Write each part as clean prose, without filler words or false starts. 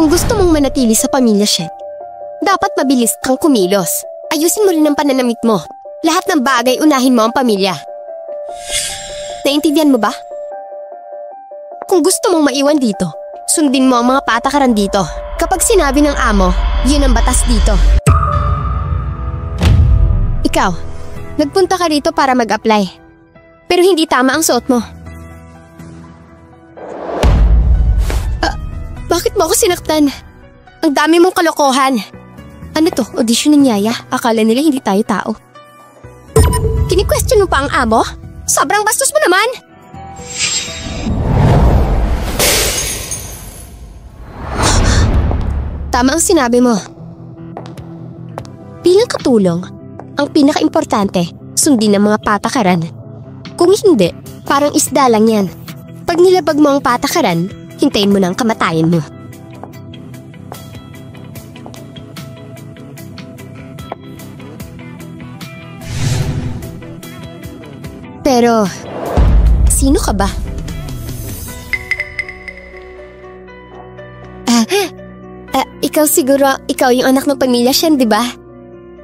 Kung gusto mong manatili sa pamilya, Shen, dapat mabilis kang kumilos. Ayusin mo rin ang pananamit mo. Lahat ng bagay unahin mo ang pamilya. Naintindihan mo ba? Kung gusto mong maiwan dito, sundin mo ang mga patakaran dito. Kapag sinabi ng amo, yun ang batas dito. Ikaw, nagpunta ka rito para mag-apply. Pero hindi tama ang suot mo. Bakit mo ako sinaktan? Ang dami mong kalokohan. Ano to? Audition ng yaya? Akala nila hindi tayo tao. Kini-question mo pa ang amo? Sobrang bastos mo naman! Tama ang sinabi mo. Bilang katulong, ang pinaka-importante, sundin ang mga patakaran. Kung hindi, parang isda lang yan. Pag nilabag mo ang patakaran, hintayin mo na ang kamatayan mo. Pero, sino ka ba? Ikaw siguro, ikaw yung anak ng pamilya Shen, di ba?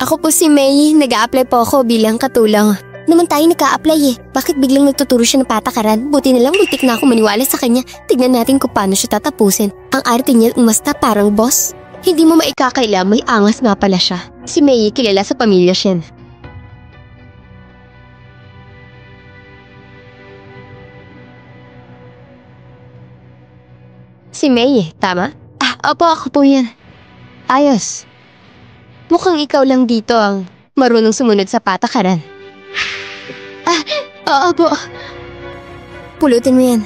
Ako po si Mei, nag-a-apply po ako bilang katulong. Naman tayo nag-a-apply eh. Bakit biglang nagtuturo siya ng patakaran? Buti na lang muntik na ako maniwala sa kanya. Tignan natin kung paano siya tatapusin. Ang arte niya umasta parang boss. Hindi mo maikakaila, may angas nga pala siya. Si Mei kilala sa pamilya Shen. Si Mei, tama? Opo, ako po yan. Ayos. Mukhang ikaw lang dito ang marunong sumunod sa patakaran. Oo po. Pulutin mo yan.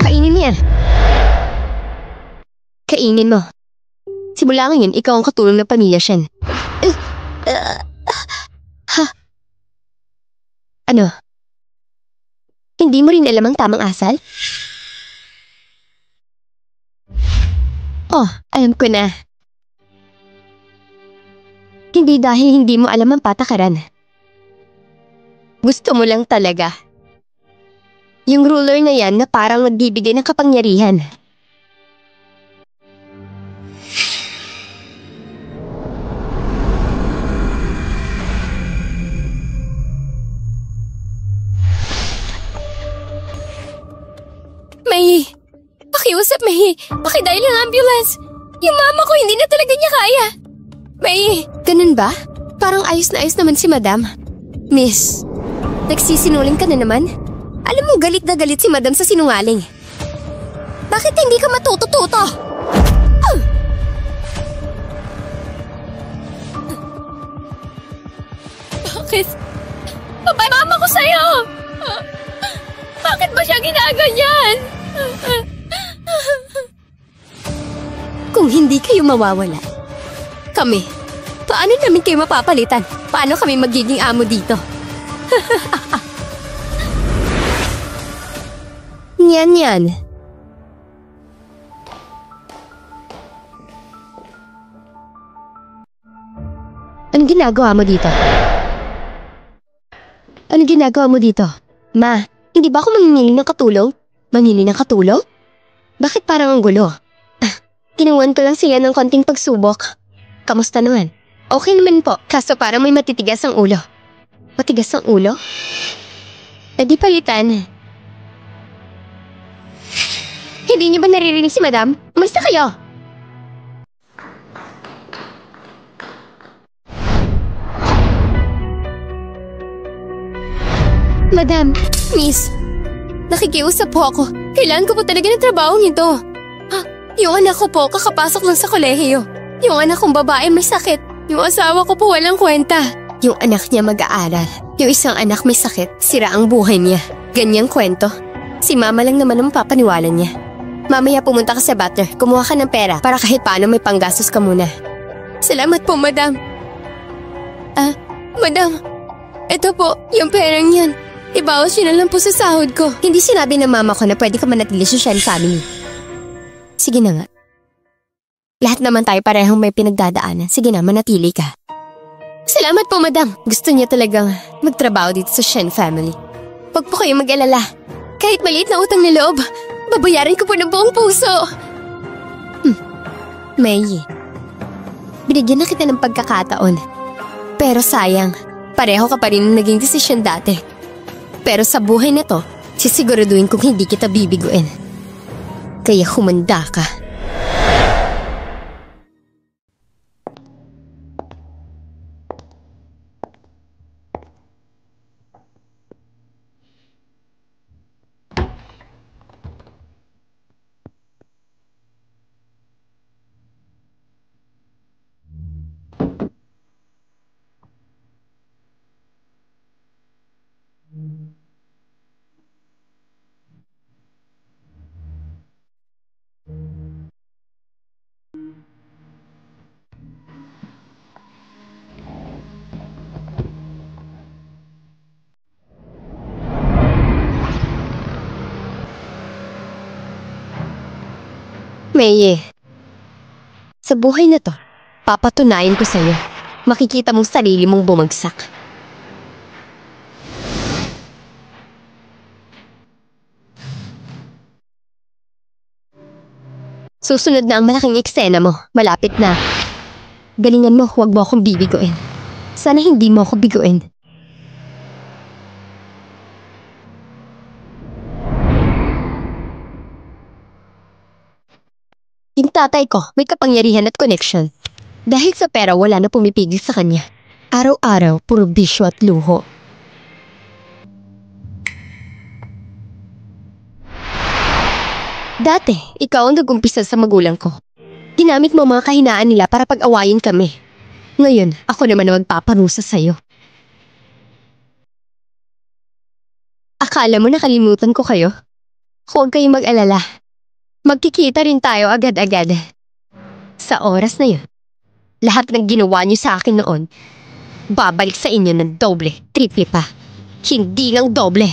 Kainin mo yan. Kainin mo. Simula ngayon, ikaw ang katulong ng pamilya Shen. Ano? Hindi mo rin alam ang tamang asal? Oh, alam ko na. Hindi dahil hindi mo alam ang patakaran. Gusto mo lang talaga. Yung ruler na yan na parang nagbibigay ng kapangyarihan. May, pakiusap May, pakidial ng ambulance. Yung mama ko hindi na talaga niya kaya. May, ganun ba? Parang ayos na ayos naman si Madam. Miss, nagsisinungaling ka na naman? Alam mo galit na galit si Madam sa sinungaling. Bakit hindi ka matututo? Bakit? Babay mama ko sa'yo! Bakit mo siya ginaganyan? Kung hindi kayo mawawala, kami, paano namin kayo mapapalitan? Paano kami magiging amo dito? Yan. Anong ginagawa mo dito? Anong ginagawa mo dito? Ma, hindi ba ako mangingiling ng katulong? Mangingiling ng katulong? Bakit parang ang gulo? Ginawan ko lang siya ng konting pagsubok. Kamusta naman? Okay naman po, kaso parang may matitigas ang ulo. Matigas ang ulo? E di palitan. Hindi niyo ba naririnig si Madam? Umalista kayo! Madam, Miss, nakikiusap po ako. Kailangan ko po talaga ng trabaho nito. Yung anak ko po, kakapasok lang sa kolehiyo. Yung anak kong babae may sakit. Yung asawa ko po walang kwenta. Yung anak niya mag-aaral. Yung isang anak may sakit, sira ang buhay niya. Ganyang kwento. Si mama lang naman ang mapapaniwalan niya. Mamaya pumunta ka sa Butler, kumuha ka ng pera para kahit paano may panggastos ka muna. Salamat po, Madam. Madam, ito po, yung perang yan. magbabawas yun na lang po sa sahod ko. Hindi sinabi ng mama ko na pwede ka manatili sa Shen family. Sige na nga. Lahat naman tayo parehong may pinagdadaanan. Sige na, manatili ka. Salamat po, madam. Gusto niya talagang magtrabaho dito sa Shen family. Huwag po kayo mag-alala. Kahit maliit na utang na loob, babayaran ko po ng buong puso. May, binigyan na kita ng pagkakataon. Pero sayang, pareho ka pa rin ng naging desisyon dati. Pero sa buhay na to, sisiguraduhin kong hindi kita bibiguin. Kaya humanda ka. Meye, sa buhay na to, papatunayan ko sa'yo. Makikita mong sarili mong bumagsak. Susunod na ang malaking eksena mo. Malapit na. Galingan mo, huwag mo akong bibiguin. Sana hindi mo ako biguin. Yung tatay ko, may kapangyarihan at connection. Dahil sa pera, wala na pumipigil sa kanya. Araw-araw, puro bisyo at luho. Dati, ikaw ang nag-umpisa sa magulang ko. Ginamit mo mga kahinaan nila para pag-awayin kami. Ngayon, ako naman na magpaparusa sa'yo. Akala mo nakalimutan ko kayo? Huwag kayong mag-alala. Magkikita rin tayo agad-agad. Sa oras na yun, lahat ng ginawa niyo sa akin noon, babalik sa inyo ng doble, triple pa. Hindi lang doble.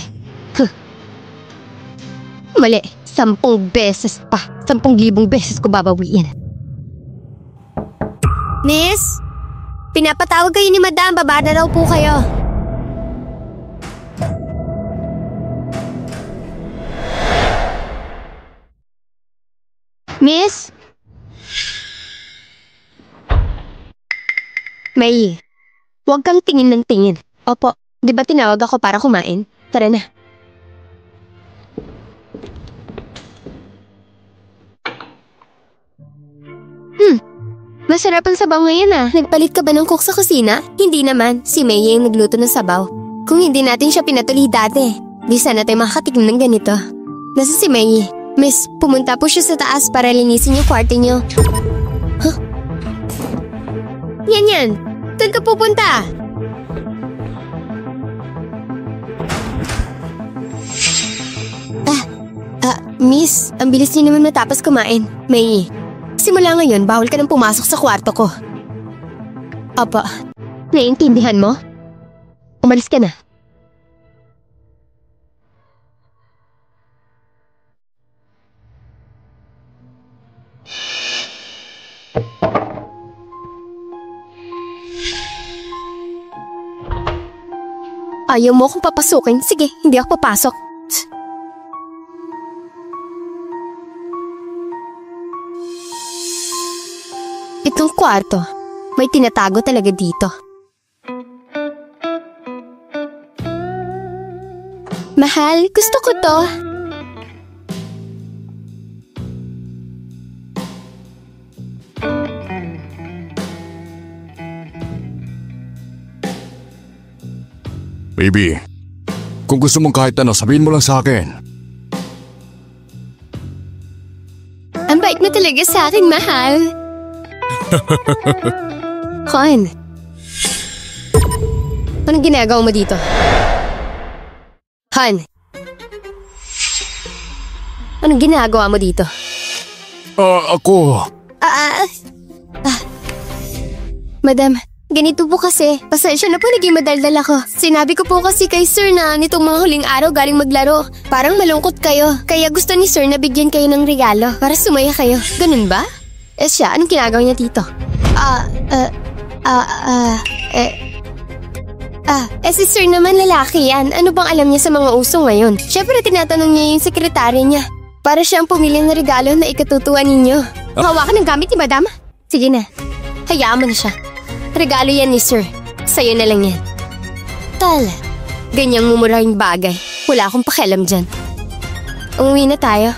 Mali, 10 beses pa. 10,000 beses ko babawiin. Miss, pinapatawag kayo ni Madam. Baba na raw po kayo. Miss? May, huwag kang tingin ng tingin. Opo, di ba tinawag ako para kumain? Tara na. Masarap ang sabaw ngayon ah. Nagpalit ka ba ng cook sa kusina? Hindi naman, si Meye yung nagluto ng sabaw. Kung hindi natin siya pinatuloy dati, di sana tayo makakatignan ng ganito. Nasa si Meye? Miss, pumunta po siya sa taas para linisin yung kwarto niyo. Huh? Yan. Doon ka pupunta. Miss, ang bilis niyo naman matapos kumain. May, simula ngayon, bawal ka nang pumasok sa kwarto ko. Apa, naiintindihan mo? Umalis ka na. Ayaw mo akong papasukin? Sige, hindi ako papasok. Itong kwarto, may tinatago talaga dito. Mahal, gusto ko to. Baby, kung gusto mong kahit ano, sabihin mo lang sa akin. Ang bait mo talaga sa akin, mahal. Juan, anong ginagawa mo dito? Han, anong ginagawa mo dito? Ako. Madam, Ganito po kasi, pasensya na po naging madaldal ako. Sinabi ko po kasi kay Sir na nitong mga huling araw galing maglaro. Parang malungkot kayo, kaya gusto ni Sir na bigyan kayo ng regalo para sumaya kayo. Ganun ba? Siya, anong ginagawa niya dito? Si Sir naman lalaki yan. Ano bang alam niya sa mga uso ngayon? Siyempre tinatanong niya yung sekretary niya. Para siyang pumili ng regalo na ikatutuwa ninyo. Hawakan ng gamit ni Madam? Sige na, hayaan mo na siya. Regalo yan ni Sir. Sa'yo na lang yan. Tal, ganyang mumurahing bagay. Wala akong pakialam dyan. Umuwi na tayo.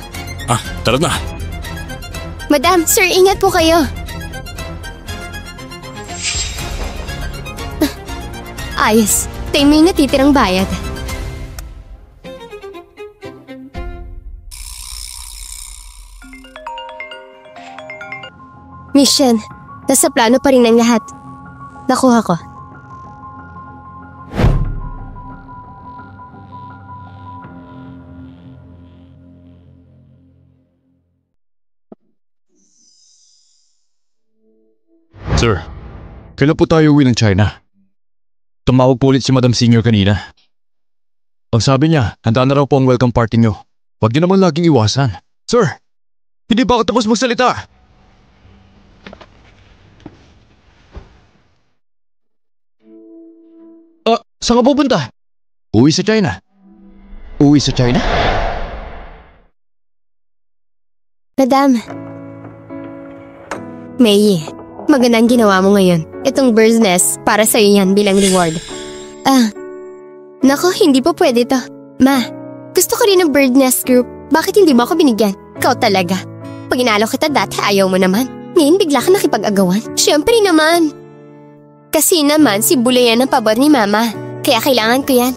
Tara na. Madam, Sir, ingat po kayo. Ayos. Tayo mo yung natitirang bayad. Mission, nasa plano pa rin ang lahat. Nakuha ko. Sir, kailan po tayo uwi ng China? Tumawag po ulit si Madam Senior kanina. Ang sabi niya, handa na raw po ang welcome party niyo. Huwag niyo naman laging iwasan. Sir, hindi ba ako tapos magsalita? Saan ka pupunta? Uwi sa China. Uwi sa China? Madam. May, magandang ginawa mo ngayon. Itong bird's nest, para sa'yo yan bilang reward. Nako, hindi po pwede to. Ma, gusto ko rin ng bird nest group. Bakit hindi mo ako binigyan? Ikaw talaga. Pag inalo kita dati, ayaw mo naman. Ngayon bigla ka nakipag-agawan. Siyempre naman. Kasi naman, si Bula yan ang pabor ni Mama. Kaya kailangan ko yan.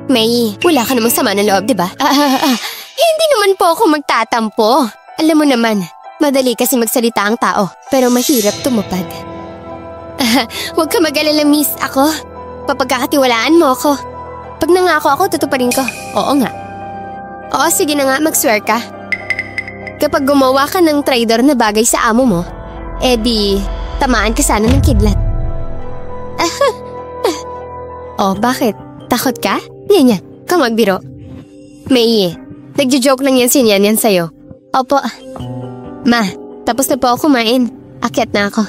May, wala ka namang sama ng loob, diba? Hindi naman po ako magtatampo. Alam mo naman, madali kasi magsalita ang tao, pero mahirap tumupad. Huwag ka mag-alala, miss. Ako, papagkakatiwalaan mo ako. Pag nangako ako, tutuparin ko. Oo nga. Oo, sige na nga, mag-swear ka. Kapag gumawa ka ng traidor na bagay sa amo mo, di, tamaan ka sana ng kidlat. Oh, bakit? Takot ka? Yan, ka magbiro. May, nagjo-joke lang yan si Nyan sa'yo. Opo. Ma, tapos na po ako kumain. Akyat na ako.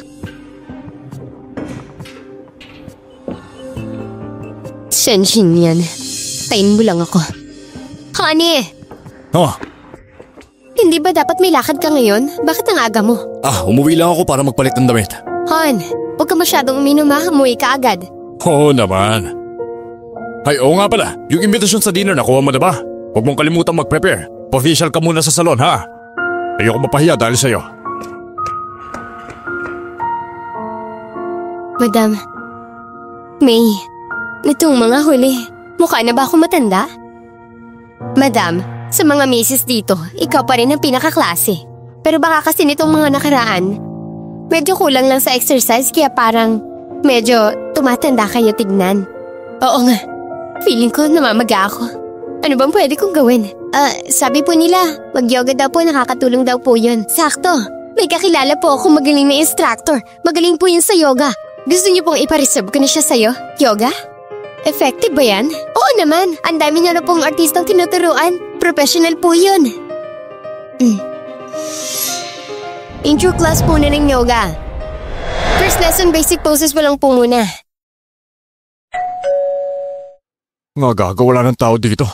Shenshin yan. Tayin mo lang ako. Honey! Hindi ba dapat may lakad ka ngayon? Bakit ang aga mo? Umuwi lang ako para magpalit ng damit. Hon, huwag ka masyadong uminom ha. Umuwi ka agad. Oo naman. Ay, oo nga pala. Yung imbitasyon sa dinner, nakuha mo na ba? Huwag mong kalimutang mag-prepare. Pa-official ka muna sa salon, ha? Ayoko mapahiya dahil sa'yo. Madam, May, nitong mga huli, mukha na ba ako matanda? Madam, sa mga misis dito, ikaw pa rin ang pinakaklase. Pero baka kasi nitong mga nakaraan, medyo kulang lang sa exercise kaya parang medyo tumatanda kayo tignan. Oo nga. Feeling ko namamaga ako. Ano bang pwede kong gawin? Sabi po nila, mag-yoga daw po, nakakatulong daw po yun. Sakto, may kakilala po ako magaling na instructor. Magaling po yun sa yoga. Gusto niyo pong ipareserve ko na siya sa'yo? Yoga? Effective ba yan? Oo naman, ang dami niya na pong artistang tinuturuan. Professional po yun. Intro class po na ng yoga. First lesson, basic poses pa lang po muna. Nga gaga, wala ng tao dito.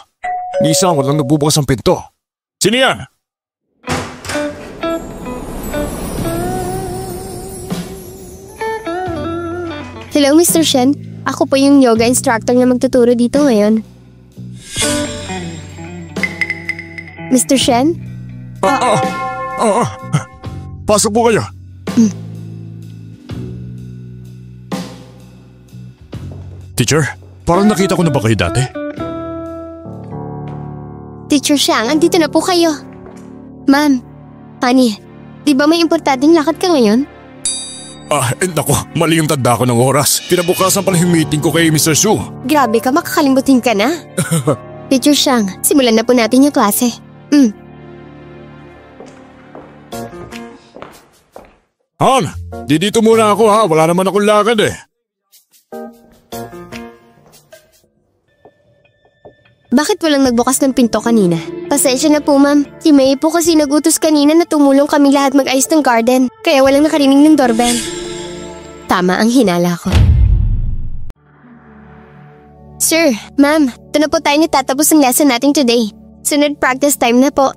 Isa, walang nagbubukas ang pinto. Sino yan? Hello, Mr. Shen. Ako po yung yoga instructor na magtuturo dito ngayon. Mr. Shen? Pasok po kayo. Teacher, parang nakita ko na ba kayo dati? Teacher Shang, andito na po kayo. Ma'am, honey, di ba may importanteng lakad ka ngayon? Naku, mali yung tanda ko ng oras. Pinabukasan pala yung meeting ko kay Mr. Su. Grabe ka, makakalimutin ka na. Teacher Shang, simulan na po natin yung klase. Han! dito muna ako ha. Wala naman akong lakad eh. Bakit walang nagbukas ng pinto kanina? Pasensya na po, ma'am. Si May po kasi nagutos kanina na tumulong kami lahat mag-ayos ng garden. Kaya walang nakarinig ng doorbell. Tama ang hinala ko. Sir, ma'am, ito na po tayo natatapos ang lesson natin today. Sunod practice time na po.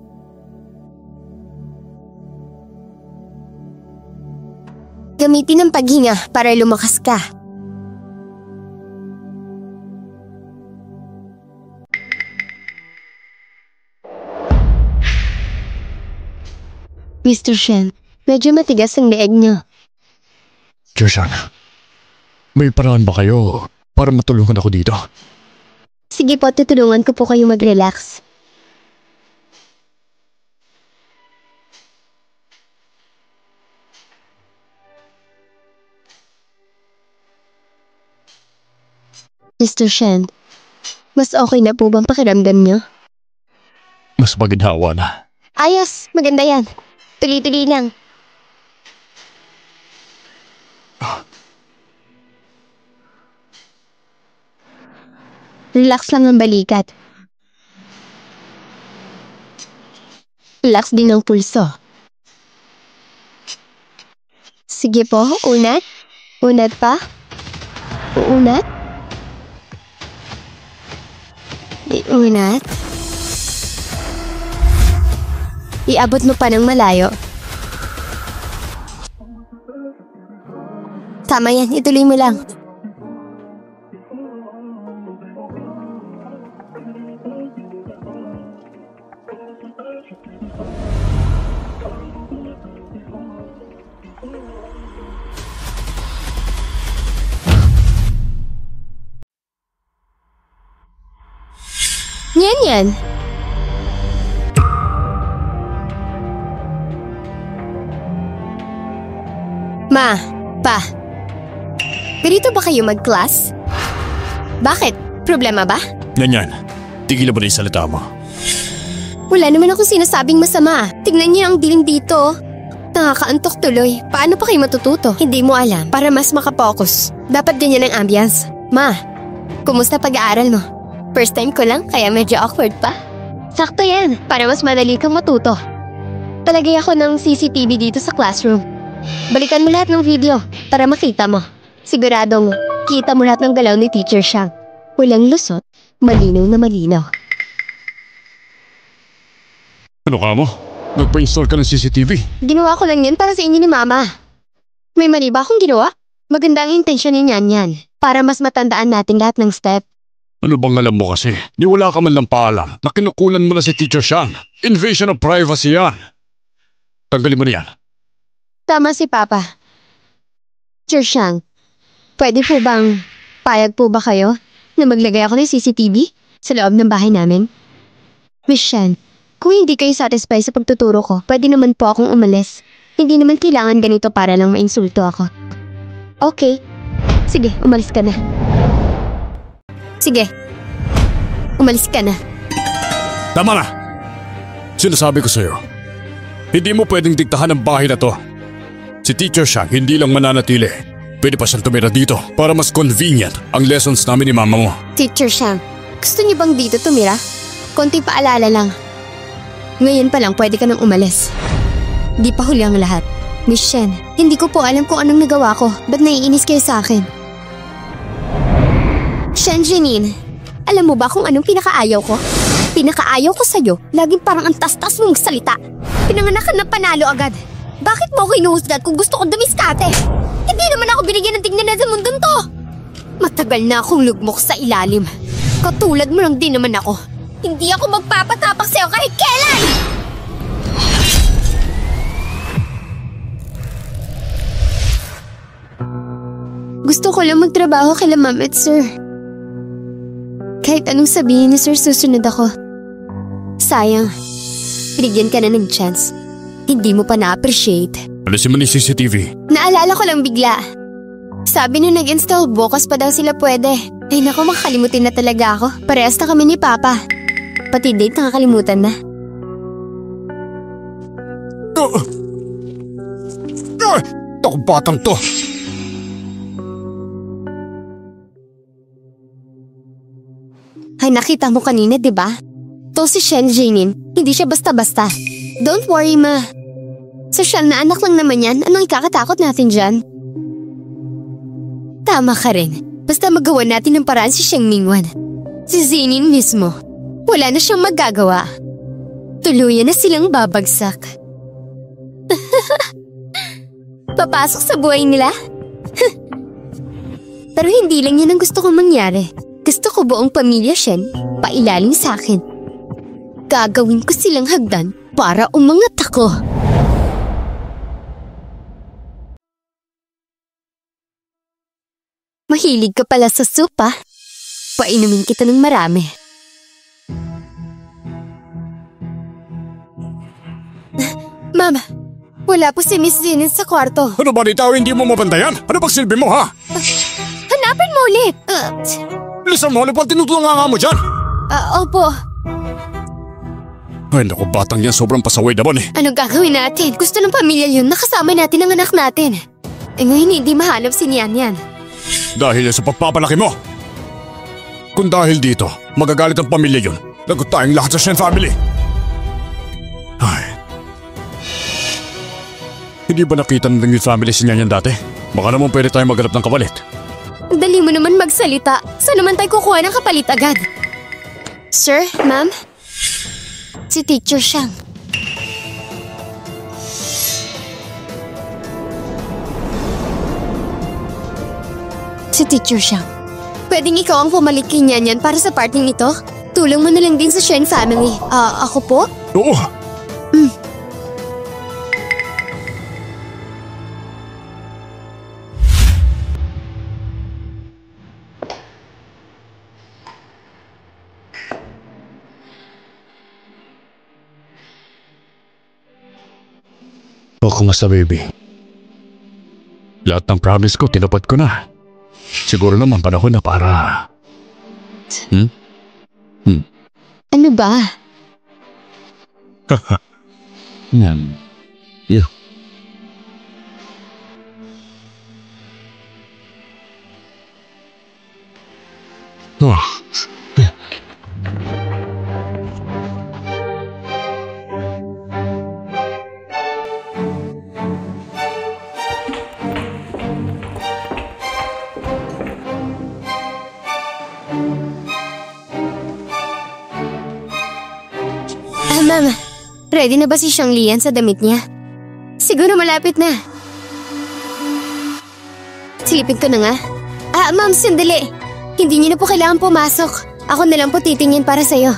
Gamitin ang paghinga para lumakas ka. Mr. Shen, medyo matigas ang leeg niyo. Joseon, may paraan ba kayo para matulungan ako dito? Sige po, tutulungan ko po kayo mag-relax. Mr. Shen, mas okay na po bang pakiramdam niyo? Mas maginhawa na. Ayos, maganda yan. Tuloy-tuloy lang. Relax lang ang balikat. Relax din ang pulso. Sige po, unat. Unat pa. Unat. Unat. Iabot mo pa ng malayo. Tama yan, ituloy mo lang. Yan. Ma, Pa, ganito ba kayo mag-class? Bakit? Problema ba? Ganyan. Tigilan mo na yung salita mo. Wala naman akong sinasabing masama. Tignan niyo ang dilim dito. Nakakaantok tuloy. Paano pa kayo matututo? Hindi mo alam. Para mas makapokus, dapat ganyan ang ambience. Ma, kumusta pag-aaral mo? First time ko lang, kaya medyo awkward pa. Sakto yan, para mas madali kang matuto. Talagay ako ng CCTV dito sa classroom. Balikan mo lahat ng video para makita mo. Siguradong kita mo lahat ng galaw ni Teacher Shang. Walang lusot, malinaw na malinaw. Ano ka mo? Nagpa-install ka ng CCTV? Ginawa ko lang yan para sa inyo ni Mama. May mali ba akong ginawa? Maganda ang intensyon niyan yan. Para mas matandaan natin lahat ng step. Ano bang alam mo kasi? Ni wala ka man lang paalam na kinukulan mo na si Teacher Shang. Invasion of privacy yan. Tanggalin mo na yan. Tama si Papa. Teacher Shang, pwede po bang payag po ba kayo na maglagay ako ng CCTV sa loob ng bahay namin? Miss Shen, kung hindi kayo satisfied sa pagtuturo ko, pwede naman po akong umalis. Hindi naman kailangan ganito para lang mainsulto ako. Okay. Sige, umalis ka na. Sige. Umalis ka na. Tama na! Sinasabi ko sa'yo, hindi mo pwedeng diktahan ang bahay na to. Si Teacher Shang hindi lang mananatili. Pwede pa siyang tumira dito para mas convenient ang lessons namin ni Mama mo. Teacher Shang, gusto niyo bang dito tumira? Konting paalala lang. Ngayon pa lang pwede ka nang umalis. Di pa huli ang lahat. Miss Shen, hindi ko po alam kung anong nagawa ko. Ba't naiinis kayo sa akin? Shen Janine, alam mo ba kung anong pinakaayaw ko? Pinakaayaw ko sa'yo, laging parang ang tas-tas mong salita. Pinanganak ka ng panalo agad. Bakit mo ako inuhusgat kung gusto kong dumiskate? Hindi naman ako binigyan ng tignan sa mundong to. Matagal na akong lugmok sa ilalim. Katulad mo lang din naman ako. Hindi ako magpapatapak sa'yo kahit kailan! Gusto ko lang magtrabaho kila Ma'am at Sir. Kahit anong sabihin ni Sir, susunod ako. Sayang, binigyan ka na ng chance. Hindi mo pa na-appreciate. Alisin mo ni CCTV. Naalala ko lang bigla. Sabi nung nag-install, bukas pa daw sila pwede. Ay naku, makakalimutin na talaga ako. Parehas na kami ni Papa. Pati date nakakalimutan na. Naku, batang to. Ay, nakita mo kanina, di ba? To si Shen Jinin, hindi siya basta-basta. Don't worry, ma. Sosyal na anak lang naman yan, anong ikakatakot natin dyan? Tama ka rin. Basta magawa natin ng paraan si Sheng Mingwan. Si Zinin mismo. Wala na siyang magagawa. Tuluyan na silang babagsak. Papasok sa buhay nila? Pero hindi lang yan ang gusto kong mangyari. Gusto ko buong pamilya Shen pailalim sa akin. Gagawin ko silang hagdan para umangat ako. Mahilig ka pala sa soup, ah. Painumin kita ng marami. Mama, wala po si Miss Zinin sa kwarto. Ano ba ikaw hindi mo mabantayan? Ano bang silbi mo, ha? Hanapin mo ulit. Lisan mo, ano pa tinutulungan nga mo dyan? Opo. Ay, naku, batang yan, sobrang pasaway naman eh. Anong gagawin natin? Gusto ng pamilya yun, nakasama natin ang anak natin. Ngayon hindi mahanap si Nian yan. Dahil yan sa pagpapalaki mo. Kung dahil dito, magagalit ang pamilya yun. Lagot tayong lahat sa Shen family. Ay. Hindi ba nakita ng Ling family si Nian yan dati? Baka naman pwede tayong maghanap ng kapalit. Dali mo naman magsalita. Saan naman tayo kukuha ng kapalit agad? Sir, ma'am? Si Teacher Xiang. Si Teacher Xiang. Pwedeng ikaw ang pumalit kay Nian para sa parting ito? Tulong mo na lang din sa Shen family. Ako po? Oo. O kumusta, baby? Lahat ng promise ko, tinupad ko na. Siguro naman panahon na para... Ano ba? Yan. Yeah. Oh. Ma'am, ready na ba si Xiang Lian sa damit niya? Siguro malapit na. Silipin ko na nga. Ma'am, sandali. Hindi niyo na po kailangan pumasok. Ako na lang po titingin para sa'yo.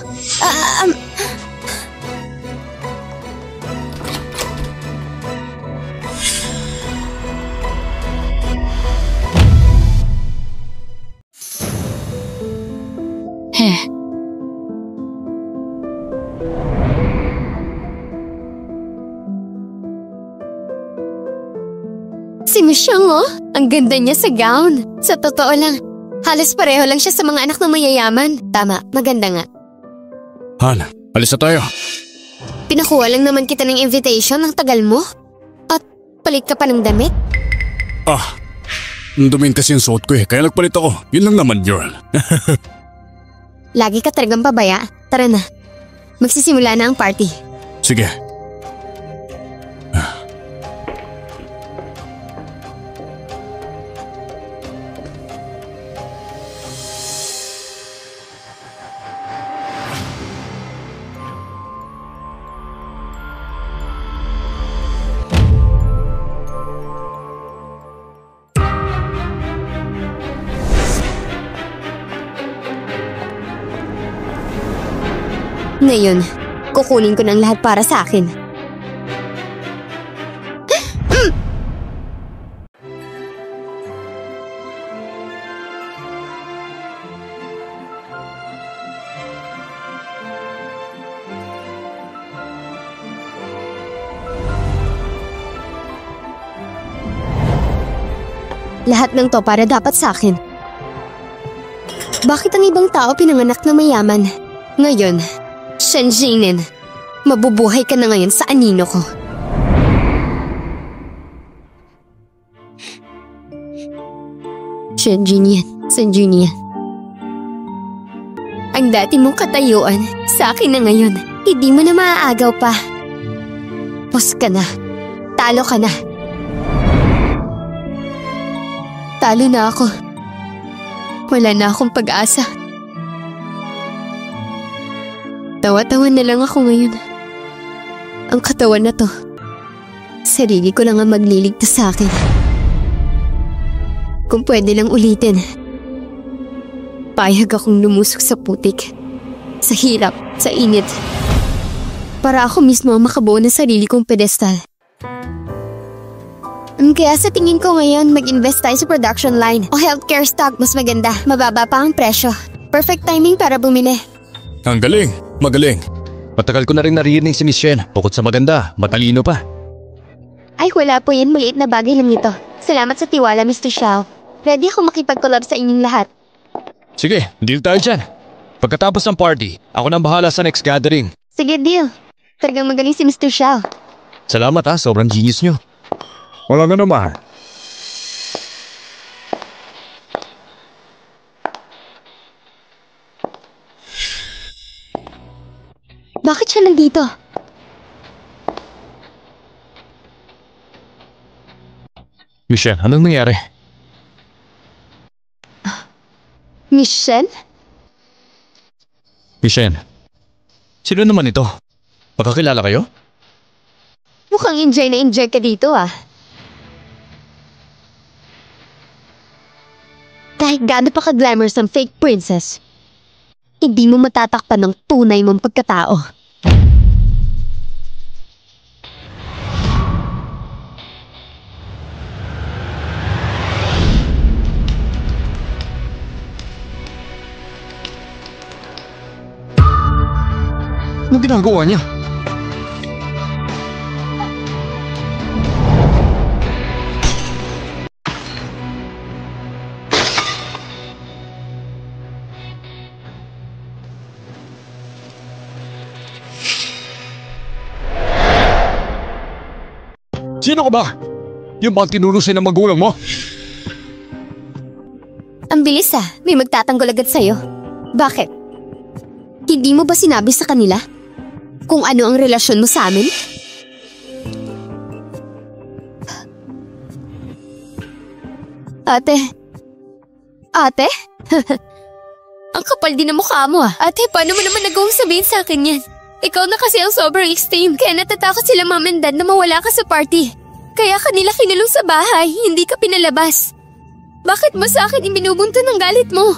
Si Miss Xiang, oh. Ang ganda niya sa gown. Sa totoo lang, halos pareho lang siya sa mga anak ng mayayaman. Tama, maganda nga. Han, alis na tayo. Pinakuha lang naman kita ng invitation, ang tagal mo. At palit ka pa ng damit? Duming kasi yung suot ko eh, kaya nagpalit ako. Yun lang naman yun. Lagi ka talagang pabaya. Tara na. Magsisimula na ang party. Sige. Ngayon, kukunin ko ng lahat para sa akin. Lahat ng to para dapat sa akin. Bakit ang ibang tao pinanganak na mayaman? Ngayon, Shen Jinin, mabubuhay ka na ngayon sa anino ko. Shen Junior. San Junior. Ang dati mong katayuan, sa akin na ngayon. Hindi mo na maaagaw pa. Pos ka na. Talo ka na. Talo na ako. Wala na akong pag-asa. Tawa-tawa na lang ako ngayon. Ang katawan na to, sarili ko lang ang magliligtas sa akin. Kung pwede lang ulitin, payag akong lumusok sa putik, sa hirap, sa init, para ako mismo ang makabuo ng sarili kong pedestal. Kaya sa tingin ko ngayon, mag-invest tayo sa production line o healthcare stock, mas maganda. Mababa pa ang presyo. Perfect timing para bumili. Ang galing, magaling. Matagal ko na rin naririnig si Miss Shen. Bukod sa maganda, matalino pa. Ay wala po yan, maliit na bagay lang ito. Salamat sa tiwala, Mr. Xiao. Ready ako makipag-collab sa inyong lahat. Sige, deal tayo dyan. Pagkatapos ng party, ako nang bahala sa next gathering. Sige, deal. Talagang magaling si Mr. Xiao. Salamat ha, sobrang genius nyo. Wala nga naman. Bakit siya nandito? Michelle, anong nangyari? Michelle? Michelle, sino naman ito? Magkakilala kayo? Mukhang enjoy na enjoy ka dito ah. Kahit gaano pa ka-glamorous ang fake princess, hindi mo matatakpan ng tunay mong pagkatao. Anong ginagawa niya? Sino ka ba? Yung bang tinurusin ng magulang mo? Ang bilis ah, may magtatanggol agad sa'yo. Bakit? Hindi mo ba sinabi sa kanila kung ano ang relasyon mo sa amin? Ate? Ate? Ang kapal din ng mukha mo ah. Ate, paano mo naman nagawang sabihin sa akin yan? Ikaw na kasi ang sobrang extreme, kaya natatakot sila mom and dad na mawala ka sa party. Kaya kanila kinulong sa bahay, hindi ka pinalabas. Bakit ba sa akin ibinubunto ng galit mo?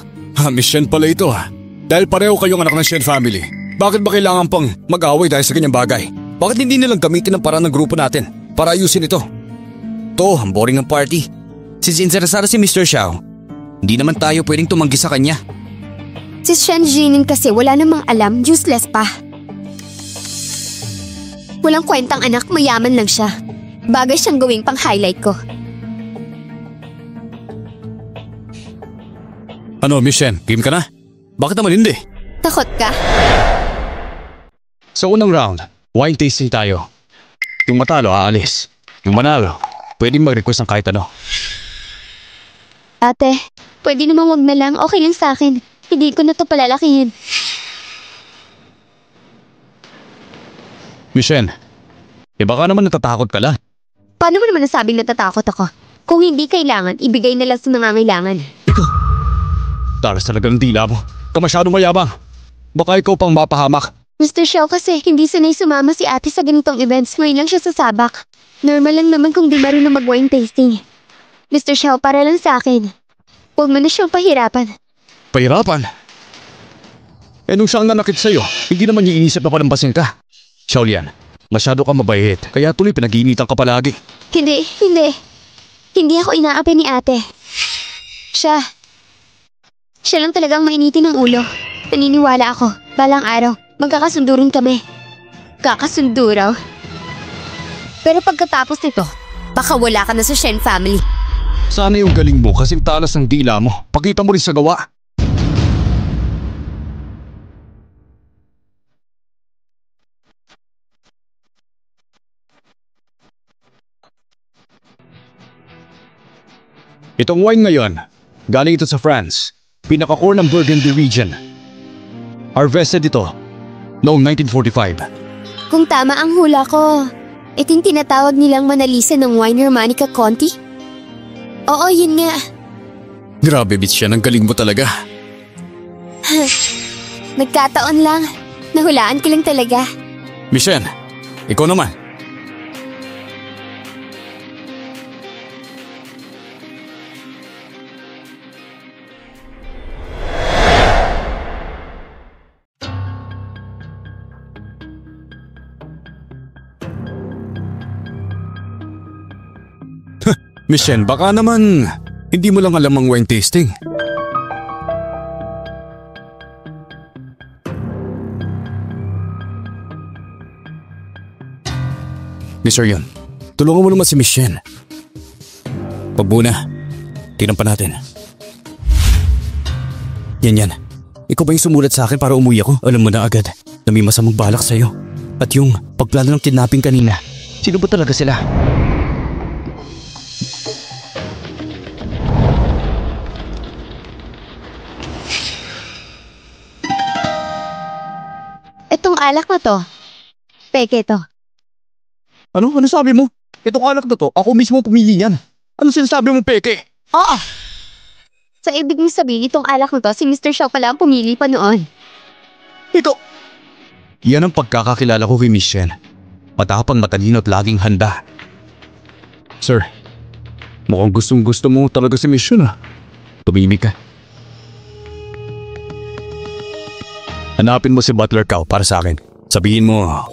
Miss Shen pala ito ha. Dahil pareho kayong anak ng Shen family. Bakit ba kailangan pang mag-away dahil sa ganyang bagay? Bakit hindi nilang gamitin ang paraan ng grupo natin para ayusin ito? To, ang boring ng party. Since interesado si Mr. Xiao, hindi naman tayo pwedeng tumanggi sa kanya. Si Shen Jinin kasi wala namang alam, useless pa. Walang kwentang anak, mayaman lang siya. Bagay siyang gawing pang-highlight ko. Ano, Miss Shen, game ka na? Bakit naman hindi? Takot ka? Sa unang round, wine tasting tayo. Yung matalo, aalis. Yung manalo, pwedeng mag-request ng kahit ano. Ate, pwede naman wag na lang. Okay lang sa akin. Hindi ko na to palalakihin. Miss Shen, baka naman natatakot ka lang. Paano mo naman nasabing natatakot ako? Kung hindi kailangan, ibigay na lang sa nangangailangan. Ikaw, taras talaga ng dila mo. Ka masyadong mayabang. Baka ikaw pang mapahamak. Mr. Xiao kasi, hindi sanay sumama si ate sa ganitong events. Ngayon lang siya sasabak. Normal lang naman kung di marunong mag-wine tasting. Mr. Xiao, para lang sa akin. Huwag mo na siyang pahirapan. Pahirapan? Nung siyang nanakit sa'yo, hindi naman niya inisip na palampasin ka. Xiaolian, masyado ka mabait, kaya tuloy pinag-iinitan ka palagi. Hindi. Hindi ako inaapi ni ate. Siya lang talagang mainitin ng ulo. Naniniwala ako, balang araw, magkakasundo rin kami. Kakasundo raw? Pero pagkatapos nito, baka wala ka na sa Shen family. Sana yung galing mo kasing talas ng dila mo. Pakita mo rin sa gawa. Itong wine ngayon, Galing ito sa France, pinaka-core ng Burgundy region. Harvested ito noong 1945. Kung tama ang hula ko, ito yung tinatawag nilang Mona Lisa ng wine Monica Conti? Oo, yun nga. Grabe, bitch yan. Ang galing mo talaga. Nagkataon lang. Nahulaan ko lang talaga. Michelle, ikaw naman. Michelle, baka naman hindi mo lang alam ang wine tasting. Mr. Yon, tulungan mo naman si Michelle. Pag muna, tingnan pa natin. Yan. Ikaw ba yung sumulat sa akin para umuwi ako? Alam mo na agad na may masamang balak sa'yo. At yung pagplano ng kidnapping kanina. Sino ba talaga sila? Itong alak na to. Peke to. Ano sabi mo? Itong alak na to, ako mismo pumili yan. Ano sinasabi mong peke? Oo. Sa ibig mong sabihin, itong alak na to, si Mr. Shaw pala ang pumili pa noon. Ito! Yan ang pagkakakilala ko kay Michelle. Matapang, matalino at laging handa. Sir, mukhang gustong-gusto mo talaga si Michelle ah. Tumimik ka. Hanapin mo si Butler Cow para sa akin. Sabihin mo,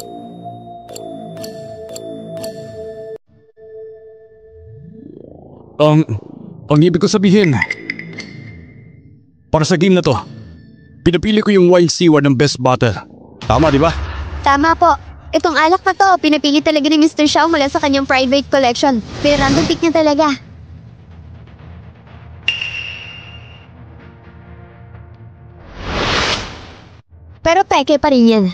ang ibig ko sabihin, para sa game na to, pinapili ko yung wine steward ng best bottle. Tama, di ba? Tama po. Itong alak na to, pinapili talaga ni Mr. Shaw mula sa kanyang private collection. Pero random pick niya talaga. Pero peke pa rin yan.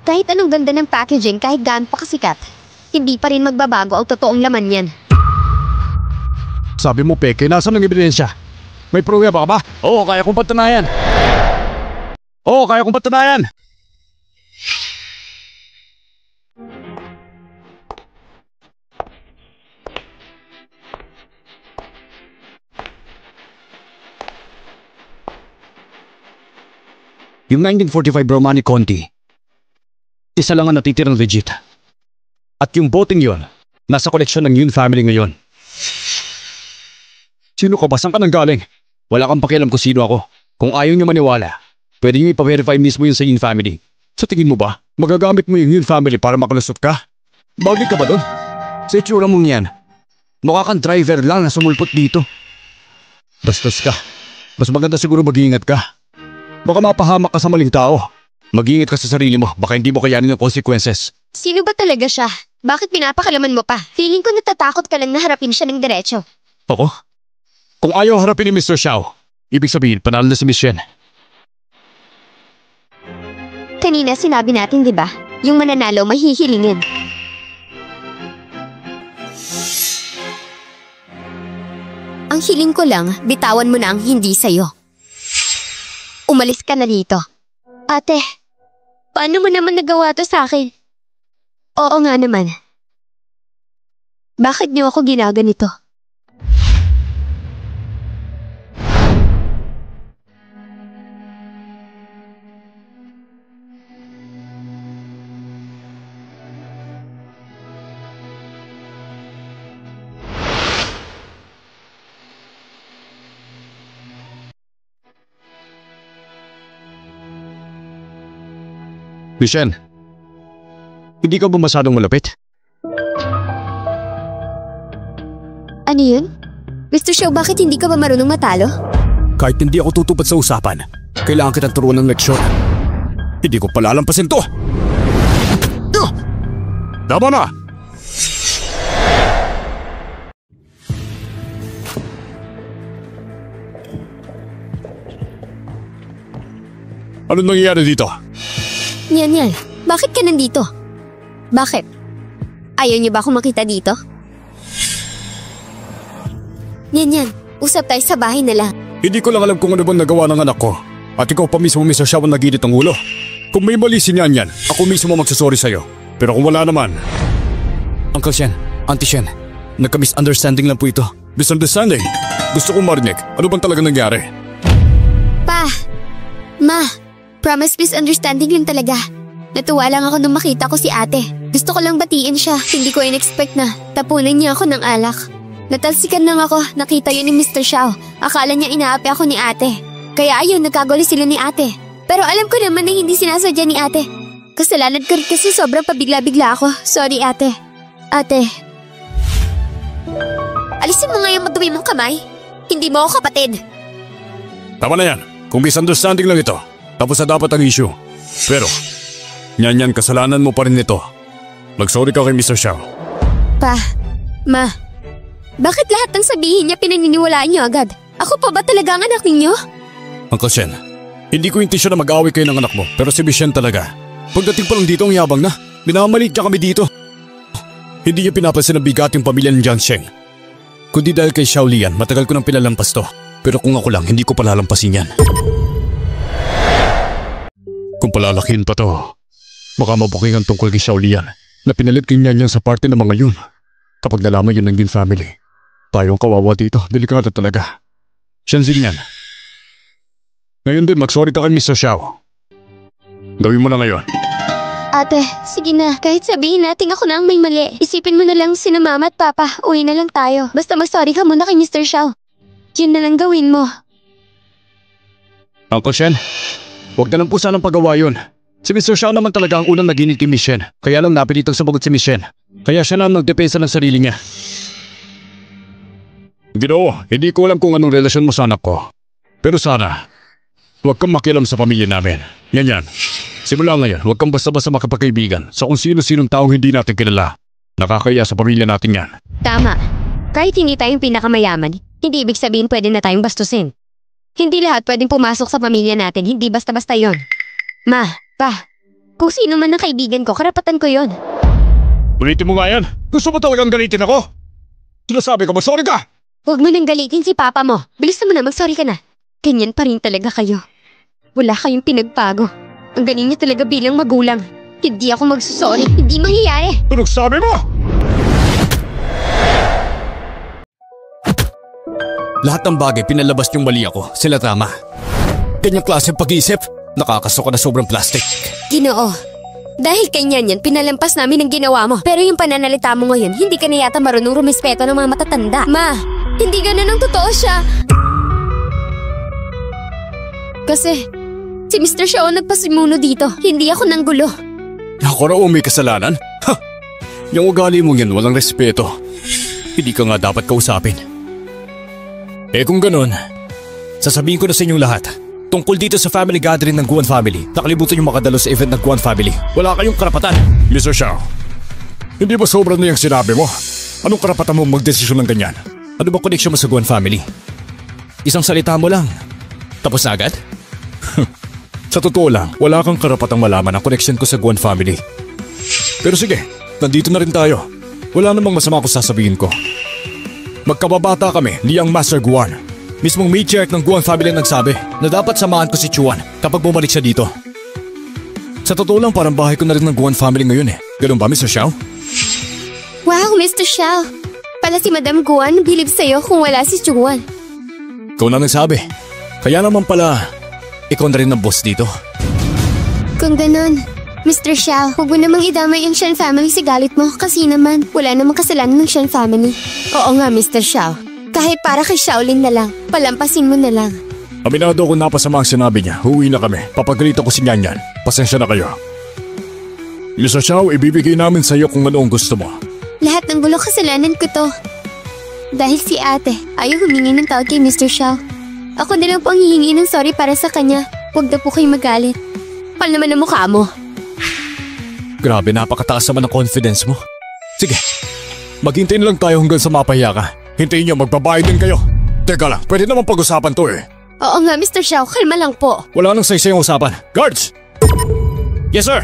Kahit anong ganda ng packaging, kahit gaano pa kasikat, hindi pa rin magbabago ang totoong laman yan. Sabi mo peke, nasaan ang ebidensya? May pruweba ka ba? Oo, kaya kong patunayan. Yung 1945 Romani Conti, isa lang ang natitirang legit. At yung boting yon, nasa koleksyon ng Yun family ngayon. Sino ka ba? Saan ka nang galing? Wala kang pakialam kung sino ako. Kung ayaw niyo maniwala, pwede niyo ipa-verify mismo yun sa Yun family. Sa tingin mo ba, magagamit mo yung Yun family para makalusot ka? Bagay ka ba doon? Sa itsura mong yan, mukha kang driver lang na sumulpot dito. Bastos ka. Mas maganda siguro mag-iingat ka. Baka mapahamak ka sa maling tao. Mag-iingat ka sa sarili mo, baka hindi mo kayanin ang consequences. Sino ba talaga siya? Bakit pinapakalaman mo pa? Feeling ko natatakot ka lang na harapin siya ng diretso. Ako? Kung ayaw harapin ni Mr. Xiao, ibig sabihin panalo na si Miss Shen. Kanina sinabi natin, di ba? Yung mananalo mahihilingin. Ang hiling ko lang, bitawan mo na ang hindi sa'yo. Umalis ka na dito. Ate, paano mo naman nagawa to sa akin? Oo nga naman. Bakit niyo ako ginaganito? Michelle, hindi ka ba masyadong malapit? Ano yun? Mr. Shaw, bakit hindi ka ba marunong matalo? Kahit hindi ako tutupad sa usapan, kailangan kitang turuan ng leksyon. Hindi ko palalampasin to! Tama na! Ano nangyayari dito? Yan. Bakit ka nandito? Bakit? Ayaw niyo ba akong makita dito? Yan. Usap tayo sa bahay na lang. Hindi ko lang alam kung ano bang nagawa ng anak ko. At ikaw pa mismo, Mr. Xiao, ang naginit ng ulo. Kung may mali si Nyan, ako mismo magsasorry sa'yo. Pero kung wala naman… Uncle Shen, Auntie Shen, nagka-misunderstanding lang po ito. Misunderstanding? Gusto kong marinig. Ano bang talaga nangyari? Pa! Ma! Promise misunderstanding lang talaga. Natuwa lang ako nung makita ko si ate. Gusto ko lang batiin siya. Hindi ko in-expect na tapunan niya ako ng alak. Natalsikan lang ako, nakita yun ni Mr. Xiao. Akala niya inaapi ako ni ate. Kaya ayun, nagkagulo sila ni ate. Pero alam ko naman na hindi sinasadya ni ate. Kasalanan ko rin kasi sobrang pabigla-bigla ako. Sorry ate. Ate. Alisin mo nga yung madumi mong kamay. Hindi mo ako kapatid. Tama na yan. Kung misunderstanding lang ito, tapos na dapat ang issue. Pero, Nyan, kasalanan mo pa rin ito. Mag-sorry ka kay Mr. Xiao. Pa, ma, bakit lahat ng sabihin niya pinaniniwalaan niyo agad? Ako pa ba talaga ang anak ninyo? Uncle Shen, hindi ko intensyon na mag-away kayo ng anak mo, pero si Michelle talaga. Pagdating pa lang dito ang yabang na, minamalit niya kami dito. Hindi niya pinapansin ang bigat yung pamilya ni Jiang Sheng. Kundi dahil kay Xiao Lian, matagal ko nang pinalampas to. Pero kung ako lang, hindi ko palalampasin yan. Kung palalakin pa to, baka mabukingan tungkol kay Xiao Lian na pinalit kay Nyan sa party ng mga yun. Kapag nalaman yun ng din family, tayong kawawa dito, delikado talaga. Shenzhen yan. Ngayon din, mag-sorry ka kay Mr. Xiao. Gawin mo na ngayon. Ate, sige na. Kahit sabihin natin ako na ang may mali. Isipin mo na lang sina mama at papa. Uwi na lang tayo. Basta mag-sorry ka muna kay Mr. Xiao. Yun na lang gawin mo. Uncle Shen, huwag na lang po sanang pagawa yun. Si Mr. Xiao naman talaga ang unang naginit kay Miss Shen. Kaya lang napilitang sumagot si Miss Shen. Kaya siya na nagdepensa ng sarili niya. Ginoo, hindi ko alam kung anong relasyon mo sa anak ko. Pero sana, huwag kang makialam sa pamilya namin. Yan. Simula ngayon, huwag kang basta-basta makapagkaibigan sa kung sino-sinong taong hindi natin kilala. Nakakaya sa pamilya natin yan. Tama. Kahit hindi tayong pinakamayaman, hindi ibig sabihin pwede na tayong bastusin. Hindi lahat pwedeng pumasok sa pamilya natin, hindi basta-basta yon. Ma, pa, kung sino man ang kaibigan ko, karapatan ko yon. Ulitin mo nga yan. Gusto mo talagang galitin ako? Sinasabi ko, mag-sorry ka! Huwag mo nang galitin si papa mo. Bilis mo na, mag-sorry ka na. Ganyan pa rin talaga kayo. Wala kayong pinagbago. Ang galing niyo talaga bilang magulang. Hindi ako magsusorry. Hindi mangyayari. Anong sabi mo? Lahat ng bagay pinalabas yung mali ako, sila tama. Ganyang klase pag-iisip, nakakasuka na sobrang plastic. Ginoo. Dahil kanya yan, pinalampas namin ang ginawa mo. Pero yung pananalita mo ngayon, hindi ka na yata marunong rumispeto ng mga matatanda. Ma, hindi ganun ang totoo siya. Kasi, si Mr. Xiao nagpasimuno dito. Hindi ako nanggulo. Ako raw may kasalanan? Ha! Yung ugali mong yan walang respeto. Hindi ka nga dapat kausapin. Kung ganun, sasabihin ko na sa inyong lahat. Tungkol dito sa family gathering ng Guan family, nakalimutan yung makadalo sa event ng Guan family. Wala kayong karapatan. Mr. Xiao, hindi ba sobrang na yung sinabi mo? Anong karapatan mo magdesisyon ng ganyan? Ano ba connection mo sa Guan family? Isang salita mo lang. Tapos na agad? Sa totoo lang, wala kang karapatang malaman ang connection ko sa Guan family. Pero sige, nandito na rin tayo. Wala namang masama kung sasabihin ko. Magkababata kami ni ang Master Guan. Mismong matriarch ng Guan family ang nagsabi na dapat samahan ko si Chuan kapag bumalik siya dito. Sa totoo lang, parang bahay ko na rin ng Guan family ngayon eh. Ganun ba, Mr. Xiao? Wow, Mr. Xiao. Pala si Madam Guan bilib sa'yo kung wala si Chuan. Ikaw na nagsabi. Kaya naman pala, ikaw na rin ang boss dito. Kung ganun, Mr. Xiao, huwag mo namang idamay yung Shen family sa galit mo kasi naman wala namang kasalanan ng Shen family. Oo nga, Mr. Xiao. Kahit para kay Shaolin na lang, palampasin mo na lang. Aminado ko napasama ang sinabi niya. Huwi na kami. Papagalitan ko si Nyan. Pasensya na kayo. Mr. Xiao, ibibigay namin sa iyo kung ano ang gusto mo. Lahat ng gulo kasalanan ko to. Dahil si ate, ayaw humingi ng tawad kay Mr. Xiao. Ako na lang po ang hihingi ng sorry para sa kanya. Huwag na po kayo magalit. Pal naman ang mukha mo. Grabe, napakataas naman ang confidence mo. Sige, maghintay lang tayo hanggang sa mapahiya ka. Hintayin niyo, magbabayad din kayo. Teka lang, pwede naman pag-usapan to eh. Oo nga, Mr. Xiao, kalma lang po. Wala nang saysayang usapan. Guards! Yes, sir!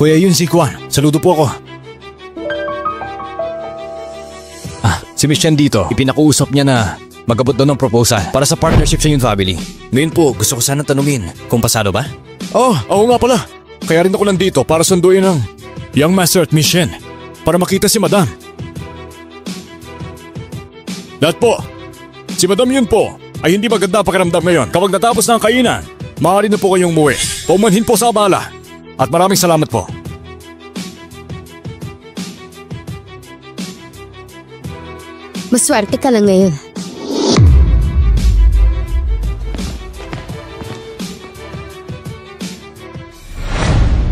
Kuya, yun si Kwan. Saludo po ako. Si Miss Chen dito. Ipinakuusap niya na mag-abot daw ng proposal para sa partnership sa Yun Family. Ngayon po, gusto ko sanang tanungin kung pasado ba? Oo nga pala. Kaya rin ako nandito para sunduin ang Young Master at Miss Shen para makita si Madam. Lahat po, si Madam Yun po ay hindi maganda pakiramdam ngayon. Kapag natapos na ang kainan, maaari na po kayong umuwi. Paumanhin po sa abala. At maraming salamat po. Maswerte ka lang ngayon.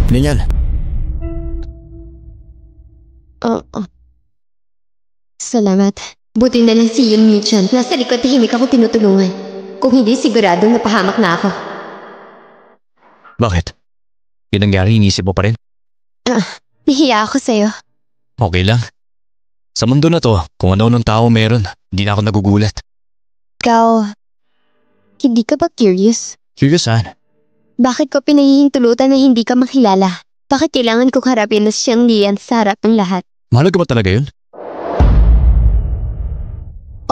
Ganyan. Oo. Salamat. Buti na lang si Yun Michan. Nasa likod tahimik ako tinutulungan. Kung hindi, siguradong napahamak na ako. Bakit? Yung nangyari, inisip mo pa rin? Nahiya ako sa'yo. Okay lang. Sa mundo na to, kung ano ng tao meron, hindi na ako nagugulat. Ikaw, hindi ka ba curious? Curious saan? Bakit ko pinahihintulutan na hindi ka makilala? Bakit kailangan kong harapin na siyang Lian sa harap ng lahat? Mahalaga ba talaga yun?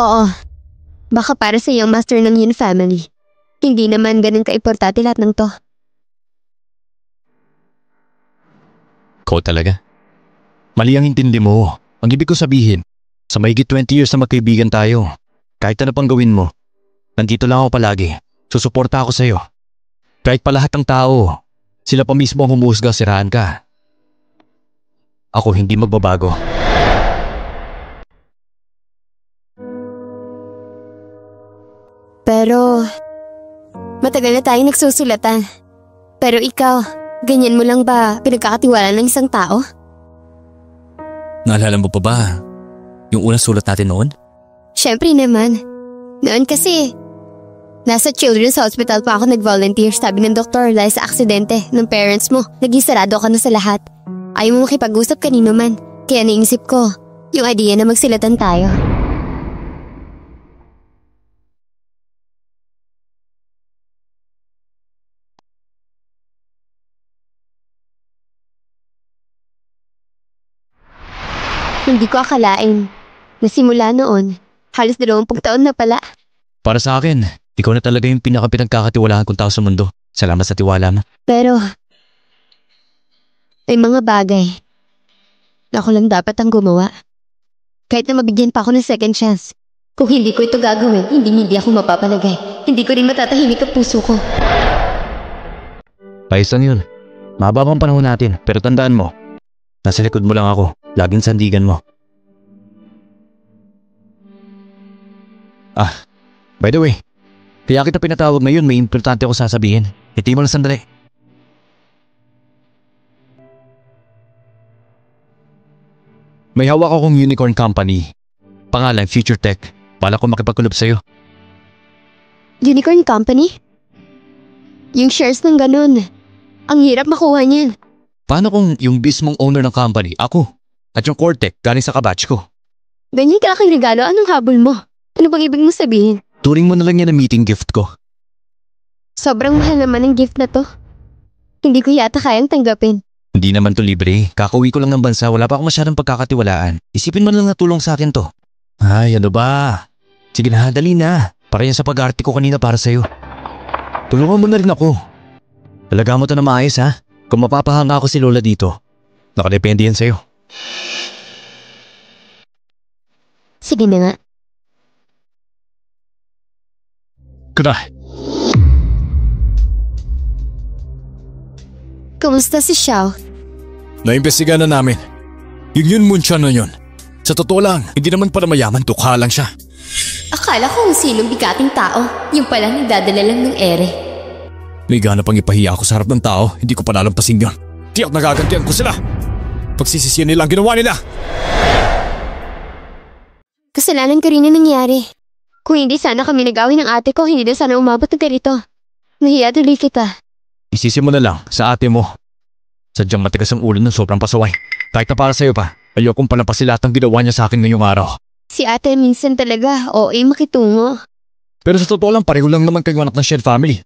Oo. Baka para sa Young Master ng Yun Family. Hindi naman ganun ka-importante lahat ng to. Ikaw talaga? Mali ang intindi mo. Ang ibig ko sabihin, sa mahigit 20 years na magkaibigan tayo, kahit ano pang gawin mo, nandito lang ako palagi. Susuporta ako sa'yo. Kahit pa lahat ng tao, sila pa mismo ang humuhusga, sirahan ka. Ako hindi magbabago. Pero, matagal na tayong nagsusulatan. Pero ikaw, ganyan mo lang ba pinagkakatiwalaan ng isang tao? Naalala mo pa ba yung unang sulat natin noon? Siyempre naman. Noon kasi, nasa Children's Hospital pa ako nag-volunteer, sabi ng doktor dahil sa aksidente ng parents mo. Naging sarado ka na sa lahat. Ayaw mo makipag-usap kanino man. Kaya naisip ko, yung idea na magsilatan tayo. Hindi ko akalain. Nasimula noon, halos 20 taon na pala. Para sa akin, ikaw na talaga yung pinagkakatiwalaan kong tao sa mundo. Salamat sa tiwala mo. Pero, may mga bagay na ako lang dapat ang gumawa. Kahit na mabigyan pa ako ng second chance. Kung hindi ko ito gagawin, hindi ako mapapalagay. Hindi ko rin matatahimik ang puso ko. Ayos lang yun. Mahaba pang panahon natin, pero tandaan mo, nasa likod mo lang ako. Laging sandigan mo. By the way, kaya kita pinatawag ngayon, may importante ako sasabihin. Hindi mo lang sandali. May hawak akong unicorn company. Pangalan, Future Tech. Bala ko makipagkulab sa'yo. Unicorn Company? Yung shares ng ganun. Ang hirap makuha niyan. Paano kung yung mismong owner ng company, ako, at yung core tech galing sa kabatch ko? Ganyan kalaking regalo, anong habol mo? Ano bang ibig mong sabihin? Turing mo na lang yan na meeting gift ko. Sobrang mahal naman ang gift na to. Hindi ko yata kayang tanggapin. Hindi naman to libre. Kakauwi ko lang ng bansa, wala pa akong masyadong pagkakatiwalaan. Isipin mo na lang na tulong sa akin to. Ay, ano ba? Sige na, dali na. Para yan sa pag-arte ko kanina para sa'yo. Tulungan mo na rin ako. Talaga mo to na maayos ha? Kung mapapahanga ako si Lola dito, nakadepende yan sa'yo. Sige na nga. Kada. Kumusta si Xiao? Naimbestiga na namin. Yung Yun Munchan na yun. Sa totoo lang, hindi naman para mayaman, tukha lang siya. Akala ko kung sinong bigating tao. Yung pala nagdadala lang ng ere. May gana pang ipahiya ako sa harap ng tao, hindi ko palalampasin yun. Tiyak nagagantihan ko sila. Pagsisisiyan nila ang ginawa nila. Kasalanan ka rin na nangyari. Kung hindi sana kami nag-away ng ate ko, hindi na sana umabot na ganito. Nahiya tuloy kita. Isisi mo na lang sa ate mo. Sadyang matigas ang ulo ng sobrang pasaway. Kahit na para sa'yo pa, ayokong palampasin lahat ng ginawa niya sa akin ngayong araw. Si ate minsan talaga, makitungo. Pero sa totoo lang, pareho lang naman kayo anak ng Shen family.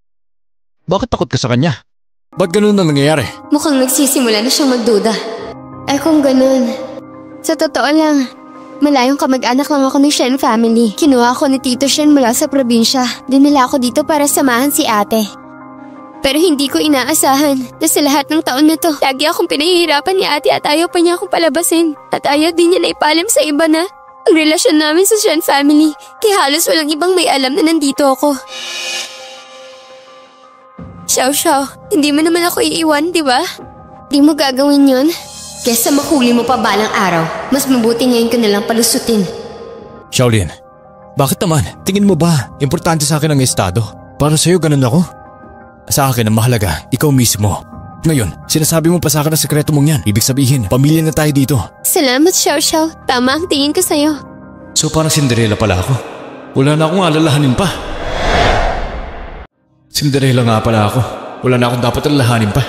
Bakit takot ka sa kanya? Ba't ganun na nangyayari? Mukhang nagsisimula na siyang magduda. Kung ganun, sa totoo lang, malayong kamag-anak lang ako ng Shen family. Kinuha ako ni Tito Shen mula sa probinsya. Dinala ako dito para samahan si ate. Pero hindi ko inaasahan na sa lahat ng taon na to, lagi akong pinahihirapan ni ate at ayaw pa niya akong palabasin. At ayaw din niya na ipalam sa iba na ang relasyon namin sa Shen family. Kaya halos walang ibang may alam na nandito ako. Xiao, hindi mo naman ako iiwan, di ba? Di mo gagawin yun? Kesa mahuli mo pa balang araw, mas mabuti ngayon ko nalang palusutin. Xiaolin, bakit naman? Tingin mo ba, importante sa akin ang estado? Para sa'yo ganun ako? Sa akin ang mahalaga, ikaw mismo. Ngayon, sinasabi mo pa sa akin ang sekreto mong yan. Ibig sabihin, pamilya na tayo dito. Salamat, Xiao. Tama ang tingin ko sa'yo. So parang Cinderella pala ako. Wala na akong alalahanin pa. Cinderella nga pala ako. Wala na akong dapat alalahanin pa.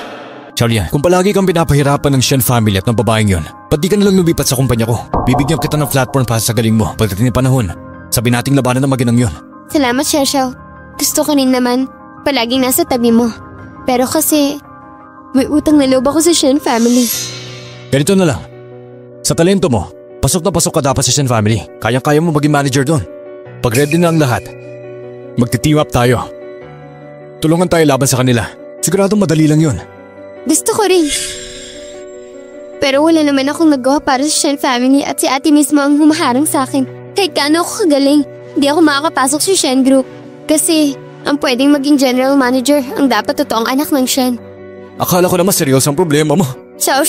Xiaolian, kung palagi kang pinapahirapan ng Shen family at ng babaeng yon, ba't di ka nalang lumipat sa kumpanya ko? Bibigyan kita ng platform para sa galing mo. Pagdating ng panahon, sabi nating labanan ng maginang yon. Salamat, Xiao. Gusto ko rin naman palaging nasa tabi mo. Pero kasi may utang na loob ako sa Shen family. Ganito na lang. Sa talento mo, pasok na pasok ka dapat sa Shen family. Kayang-kaya mo maging manager doon. Pag ready na ang lahat, magti-team up tayo. Tulungan tayo laban sa kanila. Siguradong madali lang yun. Gusto ko rin. Pero wala naman akong nagawa para sa Shen family at si ate mismo ang humaharang sa akin. Kahit gaano ako kagaling, hindi ako makakapasok sa Shen Group. Kasi ang pwedeng maging general manager ang dapat totoong anak ng Shen. Akala ko naman seryoso ang problema mo. Xiao,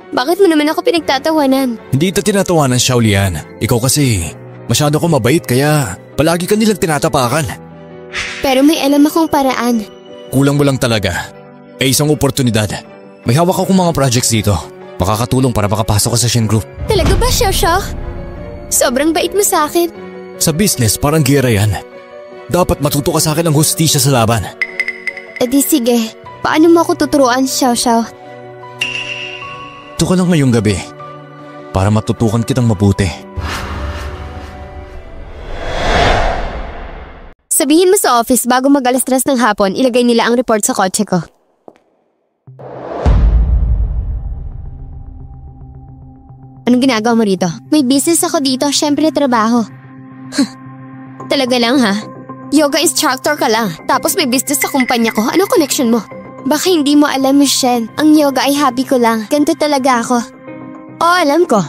bakit mo naman ako pinagtatawanan? Hindi ito tinatawanan, Xiaolian. Ikaw kasi, masyado ko mabait kaya palagi ka nilang tinatapakan. Pero may alam akong paraan. Kulang mo lang talaga. Isang oportunidad. May hawak akong mga projects dito. Makakatulong para makapasok ka sa Shen Group. Talaga ba, Xiao? Sobrang bait mo sa akin. Sa business, parang gera yan. Dapat matuto ka sa akin ng hustisya sa laban. Di sige, paano mo ako tuturuan, Xiao? Ito ka lang ngayong gabi para matutukan kitang mabuti. Sabihin mo sa office bago mag-alas-3 ng hapon, ilagay nila ang report sa kotse ko. Anong ginagawa mo rito? May business ako dito, syempre trabaho. Talaga lang ha? Yoga instructor ka lang, tapos may business sa kumpanya ko. Anong connection mo? Baka hindi mo alam, Michelle. Ang yoga ay hobby ko lang. Ganito talaga ako. Alam ko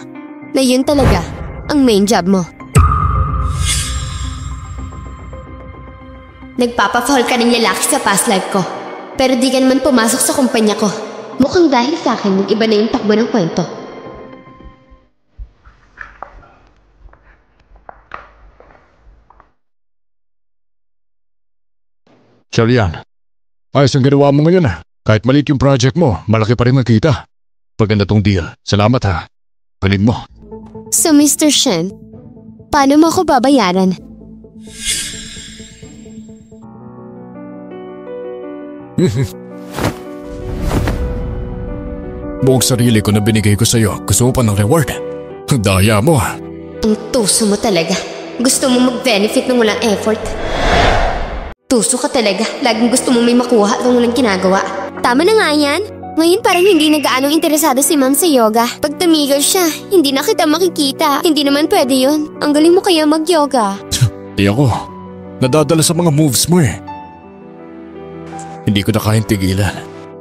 na yun talaga ang main job mo. Nagpapa-fall ka ng lalaki sa past life ko. Pero di ka naman pumasok sa kumpanya ko. Mukhang dahil sa akin, nag-iba na yung takbo ng kwento. Xiaolian, ayos ang ginawa mo ngayon ah. Kahit maliit yung project mo, malaki pa rin ang kita. Paganda tong deal. Salamat ha. Galing mo. So Mr. Shen, paano mo ako babayaran? Buong sarili ko na binigay ko sa'yo. Gusto mo pa ng reward? Ang daya mo ah. Ang tuso mo talaga. Gusto mo mag-benefit ng walang effort. Tuso ka talaga. Laging gusto mo may makuha at walang ginagawa. Tama na nga yan. Ngayon parang hindi na gaanong interesado si ma'am sa yoga. Pag tumigil siya, hindi na kita makikita. Hindi naman pwede yun. Ang galing mo kaya mag-yoga. Di ako. Nadadala sa mga moves mo eh. Hindi ko na kayang tigilan.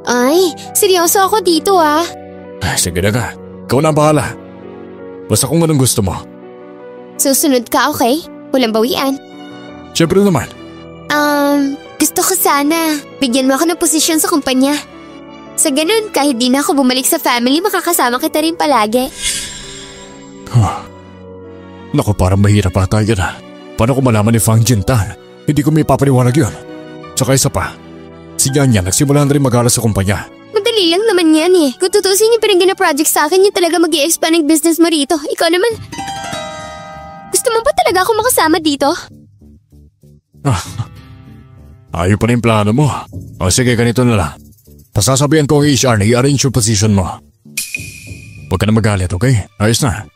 Ay, seryoso ako dito ah. Sige na ka. Ikaw na ang bahala. Basta kung anong gusto mo. Susunod ka, okay? Walang bawian. Siyempre naman. Gusto ko sana bigyan mo ako ng posisyon sa kumpanya. Sa ganun, kahit di na ako bumalik sa family, makakasama kita rin palagi. Naku, parang mahirap ata yan ah. Paano ko malaman ni Fang Jintan? Hindi ko may papaliwanag yun. Tsaka isa pa, si Yan nagsimula na rin mag-aral sa kumpanya. Madali lang naman yan eh. Kung tutusin yung pinag project sa akin, yun talaga mag-i-expand ng business mo rito. Ikaw naman, gusto mo ba talaga ako makasama dito? Ayaw pa na yung plano mo. O sige, ganito na lang. Pasasabihan ko ang HR na i-arrange yung position mo. Huwag ka na magalit, okay? Ayos na.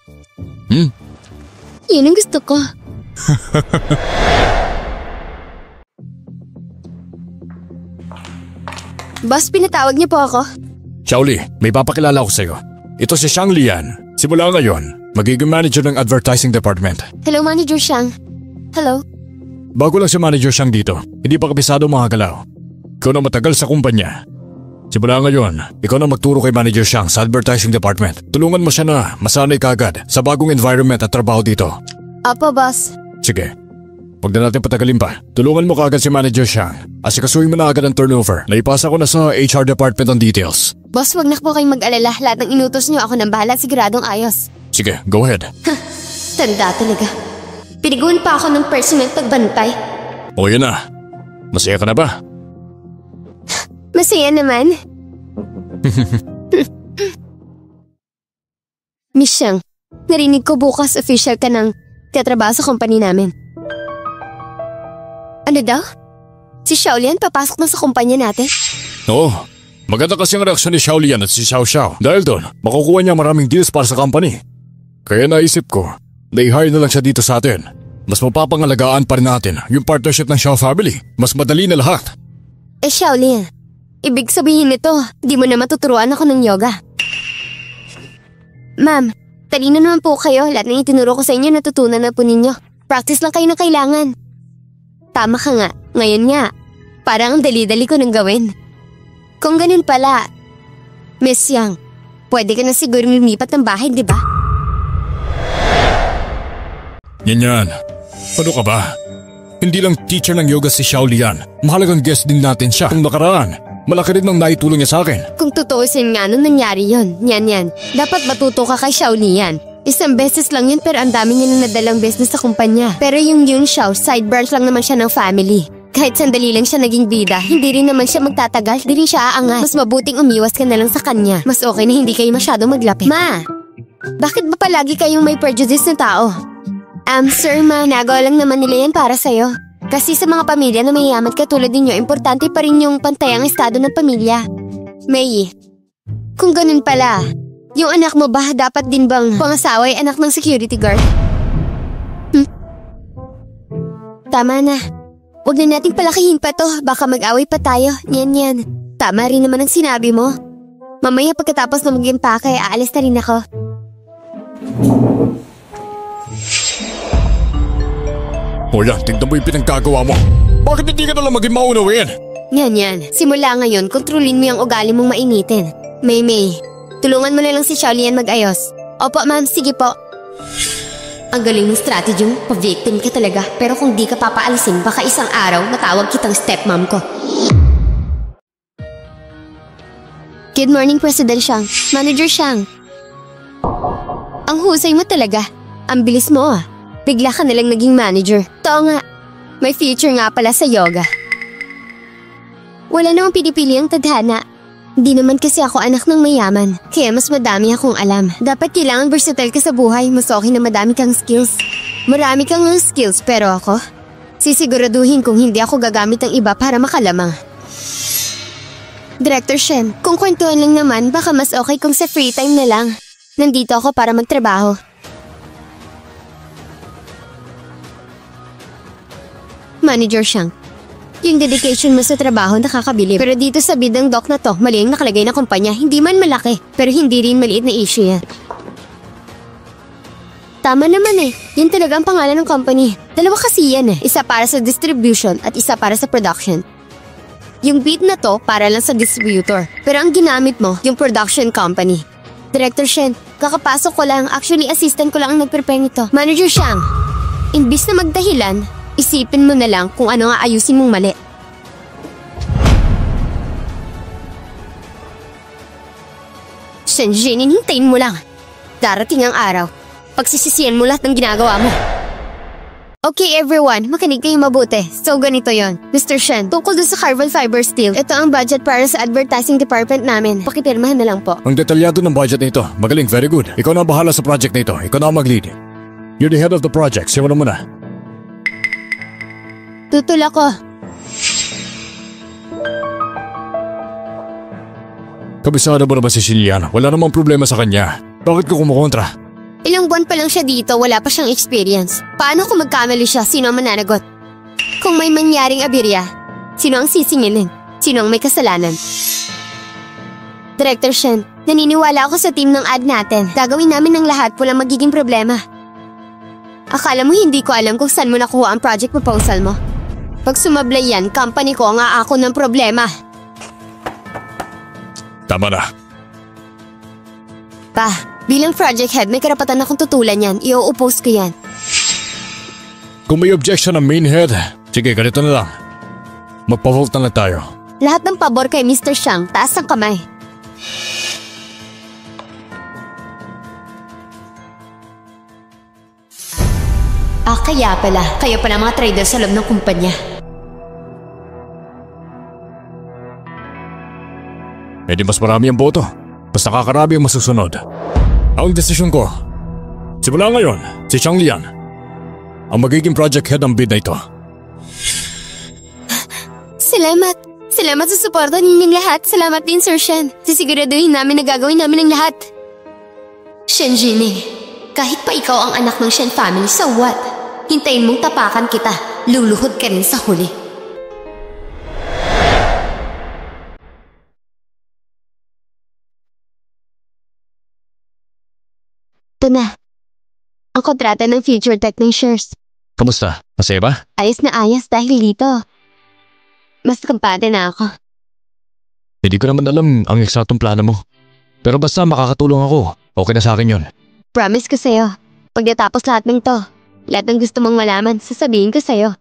Yun ang gusto ko. Boss, pinatawag niyo po ako. Xiaoli, may papakilala ko sa'yo. Ito si Xiang Lian. Simula ngayon, magiging manager ng advertising department. Hello, Manager Xiang. Hello. Bago lang si Manager Xiang dito, hindi pa kabisado mga galaw. Ikaw na matagal sa kumpanya. Simula ngayon, ikaw na magturo kay Manager Xiang sa advertising department. Tulungan mo siya na masanay kagad sa bagong environment at trabaho dito. Opo, boss. Sige. Huwag na natin patagalin pa. Tulungan mo kagad si Manager Xiang. Asikasuhin mo na agad ang turnover. Naipasa ko na sa HR department ang details. Boss, wag na po kayong mag-alala. Lahat ng inutos niyo ako nang bahala, siguradong ayos. Sige, go ahead. Tanda talaga. Piniguan pa ako ng personal pagbantay. O yan na. Masaya ka na ba? Masaya naman. Miss Xiang, narinig ko bukas official ka ng tetrabaho sa company namin. Ano daw? Si Xiaolian papasok na sa kumpanya natin? Oo. Maganda kasi ang reaksyon ni Xiaolian at si Xiao Xiao. Dahil doon, makukuha niya maraming deals para sa company. Kaya naisip ko, na-hire na lang siya dito sa atin. Mas mapapangalagaan pa rin natin yung partnership ng Xiao family. Mas madali na lahat. Xiaolian, ibig sabihin nito, di mo na matuturuan ako ng yoga. Ma'am, talino naman po kayo. Lahat ng itinuro ko sa inyo natutunan na po ninyo. Practice lang kayo na kailangan. Tama ka nga, ngayon nga. Parang ang dali-dali ko nang gawin. Kung ganun pala, Miss Yang, pwede ka na siguro lumipat ng bahay, di ba? Yan. Ano ka ba? Hindi lang teacher ng yoga si Xiaolian. Mahalagang guest din natin siya. Kung nakaraan, malaki rin ang naitulong niya sa akin. Kung tutuusin nga nung nangyari yun, yan. Dapat matuto ka kay Xiaolian. Isang beses lang yun pero ang dami niya na nadalang business sa kumpanya. Pero yung Yun Xiao, side branch lang naman siya ng family. Kahit sandali lang siya naging bida, hindi rin naman siya magtatagal, di rin siya aangat. Mas mabuting umiwas ka na lang sa kanya. Mas okay na hindi kayo masyado maglapit. Ma, bakit ba palagi kayong may prejudice na tao? Sir ma, nagawa lang naman nila yan para sa'yo. Kasi sa mga pamilya na mayayaman katulad ninyo, importante pa rin yung pantayang estado ng pamilya. May, kung ganun pala, yung anak mo ba dapat din bang pangasawa ay anak ng security guard? Tama na. Huwag na nating palakihin pa to, baka mag-away pa tayo. Yan. Tama rin naman ang sinabi mo. Mamaya pagkatapos na mag-impake, aalis na rin ako. O yan, tignan mo yung pinagkagawa mo. Bakit hindi ka nalang maging maunawin? Yan. Simula ngayon, kontrolin mo yung ugali mong mainitin. May, tulungan mo na lang si Xiaolian mag-ayos. Opo ma'am, sige po. Ang galing ng strategy mo, pa-victim ka talaga. Pero kung di ka papaalisin, baka isang araw matawag kitang stepmom ko. Good morning, President Xiang. Manager Xiang. Ang husay mo talaga. Ang bilis mo ah. Bigla ka nalang naging manager. Too nga, may future nga pala sa yoga. Wala namang pinipili ang tadhana. Hindi naman kasi ako anak ng mayaman, kaya mas madami akong alam. Dapat kailangan versatile ka sa buhay, mas okay na madami kang skills. Marami kang skills pero ako, sisiguraduhin kung hindi ako gagamit ng iba para makalamang. Director Shen, kung kwentuhan lang naman, baka mas okay kung sa free time na lang. Nandito ako para magtrabaho. Manager Xiang, yung dedication mo sa trabaho nakakabilib. Pero dito sa bidang doc na to, mali ang nakalagay na kumpanya. Hindi man malaki, pero hindi rin maliit na issue yan. Tama naman eh. Yan talaga ang pangalan ng company. Dalawa kasi yan eh. Isa para sa distribution at isa para sa production. Yung bit na to para lang sa distributor. Pero ang ginamit mo, yung production company. Director Shen, kakapasok ko lang. Actually, assistant ko lang ang nag-prepare nito. Manager Xiang, imbis na magdahilan, isipin mo na lang kung ano nga ayusin mong mali. Shenjin, hintayin mo lang. Darating ang araw. Pagsisisihan mo lahat ng ginagawa mo. Okay everyone, makinig kayo mabuti. So ganito yon. Mr. Shen, tungkol doon sa Carval Fiber Steel, ito ang budget para sa advertising department namin. Pakipirmahan na lang po. Ang detalyado ng budget nito. Magaling, very good. Ikaw na ang bahala sa project nito. Ikaw na ang mag-lead. You're the head of the project. Simulan mo na. Tutul ako. Kabisado mo na ba si Xilian? Wala namang problema sa kanya. Bakit ko kumukontra? Ilang buwan pa lang siya dito, wala pa siyang experience. Paano kung magkamali siya, sino ang mananagot? Kung may mangyaring abirya, sino ang sisingilin? Sino ang may kasalanan? Director Shen, naniniwala ako sa team ng ad natin. Gagawin namin ng lahat, walang magiging problema. Akala mo hindi ko alam kung saan mo nakuha ang project proposal mo? Pag sumablay yan, company ko ang aako ng problema. Tama na. Pa, bilang project head, may karapatan akong tutulan yan. I-oppose ko yan. Kung may objection ng main head, sige, ganito na lang. Magpa-vote na lang tayo. Lahat ng pabor kay Mr. Xiang, taas ang kamay. Kaya pala. Kayo pala mga trader sa loob ng kumpanya. Eh di mas marami ang boto. Basta kakarami ang masusunod. Ang desisyon ko, simula ngayon, si Xiang Lian ang magiging project head ng bid na ito. Salamat. Salamat sa suporta ninyong lahat. Salamat din, Sir Shen. Sisiguraduhin namin na gagawin namin ang lahat. Shen Jining, kahit pa ikaw ang anak ng Shen family, so what? Hintayin mong tapakan kita. Luluhod ka rin sa huli. Ito na. Ang kontrata ng Future Tech ng shares. Kamusta? Masaya ba? Ayos na ayos dahil dito. Mas kampante na ako. Hindi ko naman alam ang eksaktong plano mo. Pero basta makakatulong ako, okay na sa akin yun. Promise ko sa'yo. Pag natapos lahat ng to, lahat ng gusto mong malaman, sasabihin ko sa'yo.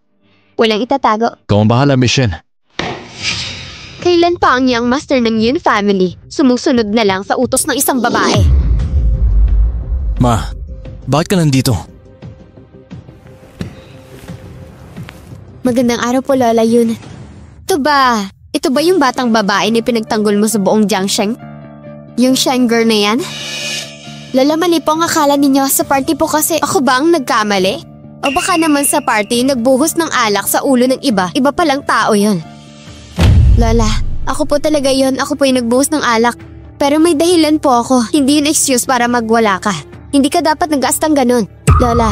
Walang itatago. Ikaw ang bahala, Miss Shen. Kailan pa ang young master ng Yun family sumusunod na lang sa utos ng isang babae? Ma, bakit ka nandito? Magandang araw po, Lola Yun. Ito ba yung batang babae na pinagtanggol mo sa buong Jiangsheng? Yung Sheng girl na yan? Lola, mali po ang akala ninyo. Sa party po kasi ako ba ang nagkamali? O baka naman sa party nagbuhos ng alak sa ulo ng iba. Iba palang tao yon. Lola, ako po talaga yon. Ako po yung nagbuhos ng alak. Pero may dahilan po ako. Hindi yun excuse para magwala ka. Hindi ka dapat nag-astang ganun. Lola,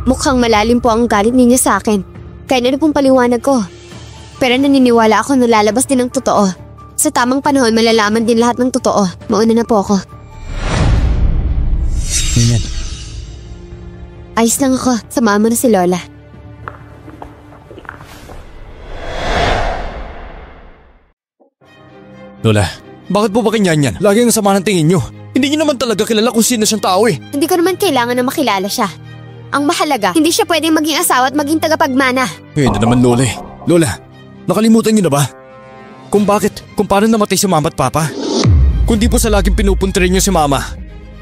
mukhang malalim po ang galit ninyo sa akin. Kaya na pong paliwanag ko. Pero naniniwala ako na lalabas din ang totoo. Sa tamang panahon, malalaman din lahat ng totoo. Mauna na po ako. Ganyan. Ayos lang ako. Samahan mo na si Lola. Lola, bakit po ba kanyan yan? Lagi ang sama ng tingin nyo. Hindi nyo naman talaga kilala kung sino siyang tao eh. Hindi ko naman kailangan na makilala siya. Ang mahalaga, hindi siya pwedeng maging asawa at maging tagapagmana. Hindi naman Lola eh. Lola, nakalimutan nyo na ba? Kung paano namatay si Mama at Papa? Kung di po sa laging pinupuntirin nyo si Mama,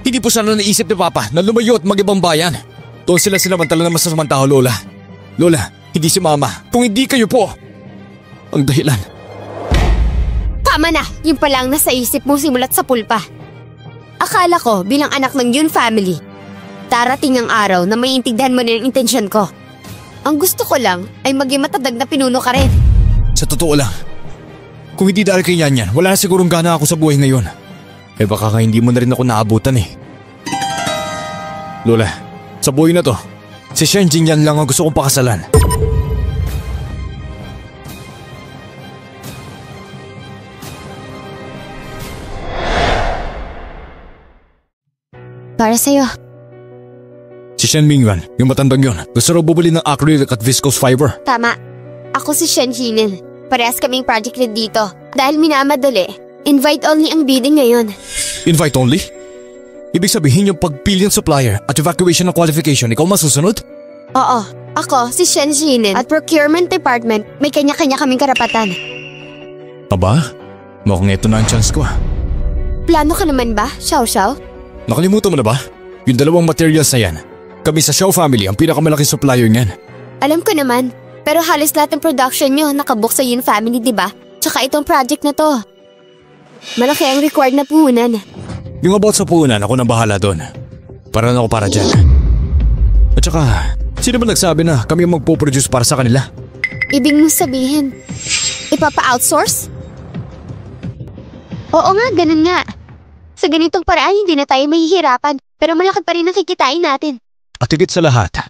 hindi po sana naisip ni Papa na lumayo at mag-ibang bayan. Doon sila sinamantala na masasamang tao, Lola. Lola, hindi si Mama. Kung hindi kayo po, ang dahilan. Tama na! Yung palang nasa isip mo simulat sa pulpa. Akala ko bilang anak ng Yun family, darating ang araw na maiintindihan mo na yung intensyon ko. Ang gusto ko lang ay maging matadag na pinuno ka rin. Sa totoo lang, kung hindi dahil kay Yan, wala na sigurong gana ako sa buhay ngayon. Eh baka hindi mo na rin ako naabutan eh. Lola, sa buhay na to, si Shen Jingyan lang ang gusto kong pakasalan. Para sa'yo. Si Shen Mingyuan, yung matandang yun, gusto raw bubuli ng acrylic at viscose fiber. Tama. Ako si Shen Jinin. Parehas kaming project lead dito. Dahil minamadali, invite only ang bidding ngayon. Invite only? Ibig sabihin yung pagpili ng supplier at evacuation ng qualification, ikaw masusunod? Oo. Ako, si Shen Jinin. At procurement department, may kanya-kanya kaming karapatan. Aba, mukhang ito na ang chance ko. Plano ka naman ba, Xiao Xiao? Nakalimutan mo na ba? Yung dalawang materials na yan. Kami sa Xiao family ang pinakamalaking supplier niyan. Alam ko naman. Pero halos lahat ng production nyo nakabook sa Yun family, di ba? Tsaka itong project na to. Malaki ang required na puhunan. Yung about sa puhunan, ako nang bahala doon. Para na ako para dyan. At saka, sino ba nagsabi na kami ang magpo-produce para sa kanila? Ibig mong sabihin, ipapa-outsource? Oo nga, ganun nga. Sa ganitong paraan, hindi na tayo mahihirapan. Pero malaki pa rin ang kikitain natin. At higit sa lahat,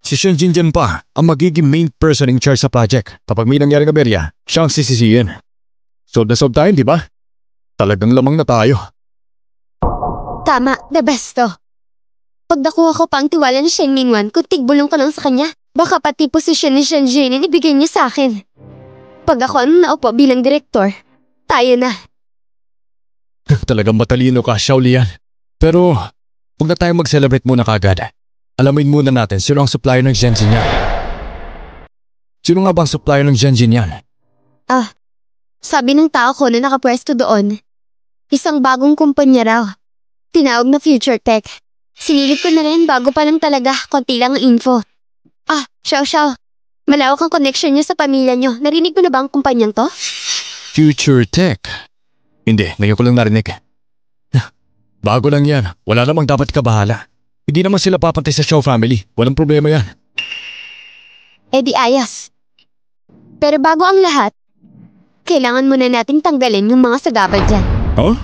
si Shen Jingyan pa ang magiging main person in charge sa project. Kapag may nangyaring aberya, siya ang sisisihin. Solve na solve tayo, di ba? Talagang lamang na tayo. Tama, the best to. Pag nakuha ko pa ang tiwala ni Shen Mingwan, kung tigbulong ka lang sa kanya, baka pati posisyon ni Shen Jinin ibigay niya sa akin. Pag ako ang naupo bilang direktor, tayo na. Talagang matalino ka, Xiaolian. Pero, huwag na tayo mag-celebrate muna kagad. Alamin muna natin sino ang supplier ng Zhenjin yan. Sino nga bang supplier ng Zhenjin yan? Sabi ng tao ko na nakapwesto doon, isang bagong kumpanya raw. Tinawag na Future Tech. Sinilip ko na rin bago pa lang talaga, konti lang ang info. Xiao. Malawak ang connection niyo sa pamilya niyo. Narinig mo na ba ang kumpanyang to? Future Tech? Hindi, ngayon ko lang narinig. Bago lang yan. Wala namang dapat kabahala. Hindi naman sila papantay sa Xiao family. Walang problema yan. Di ayos. Pero bago ang lahat, kailangan muna nating tanggalin yung mga sagabal dyan. Huh?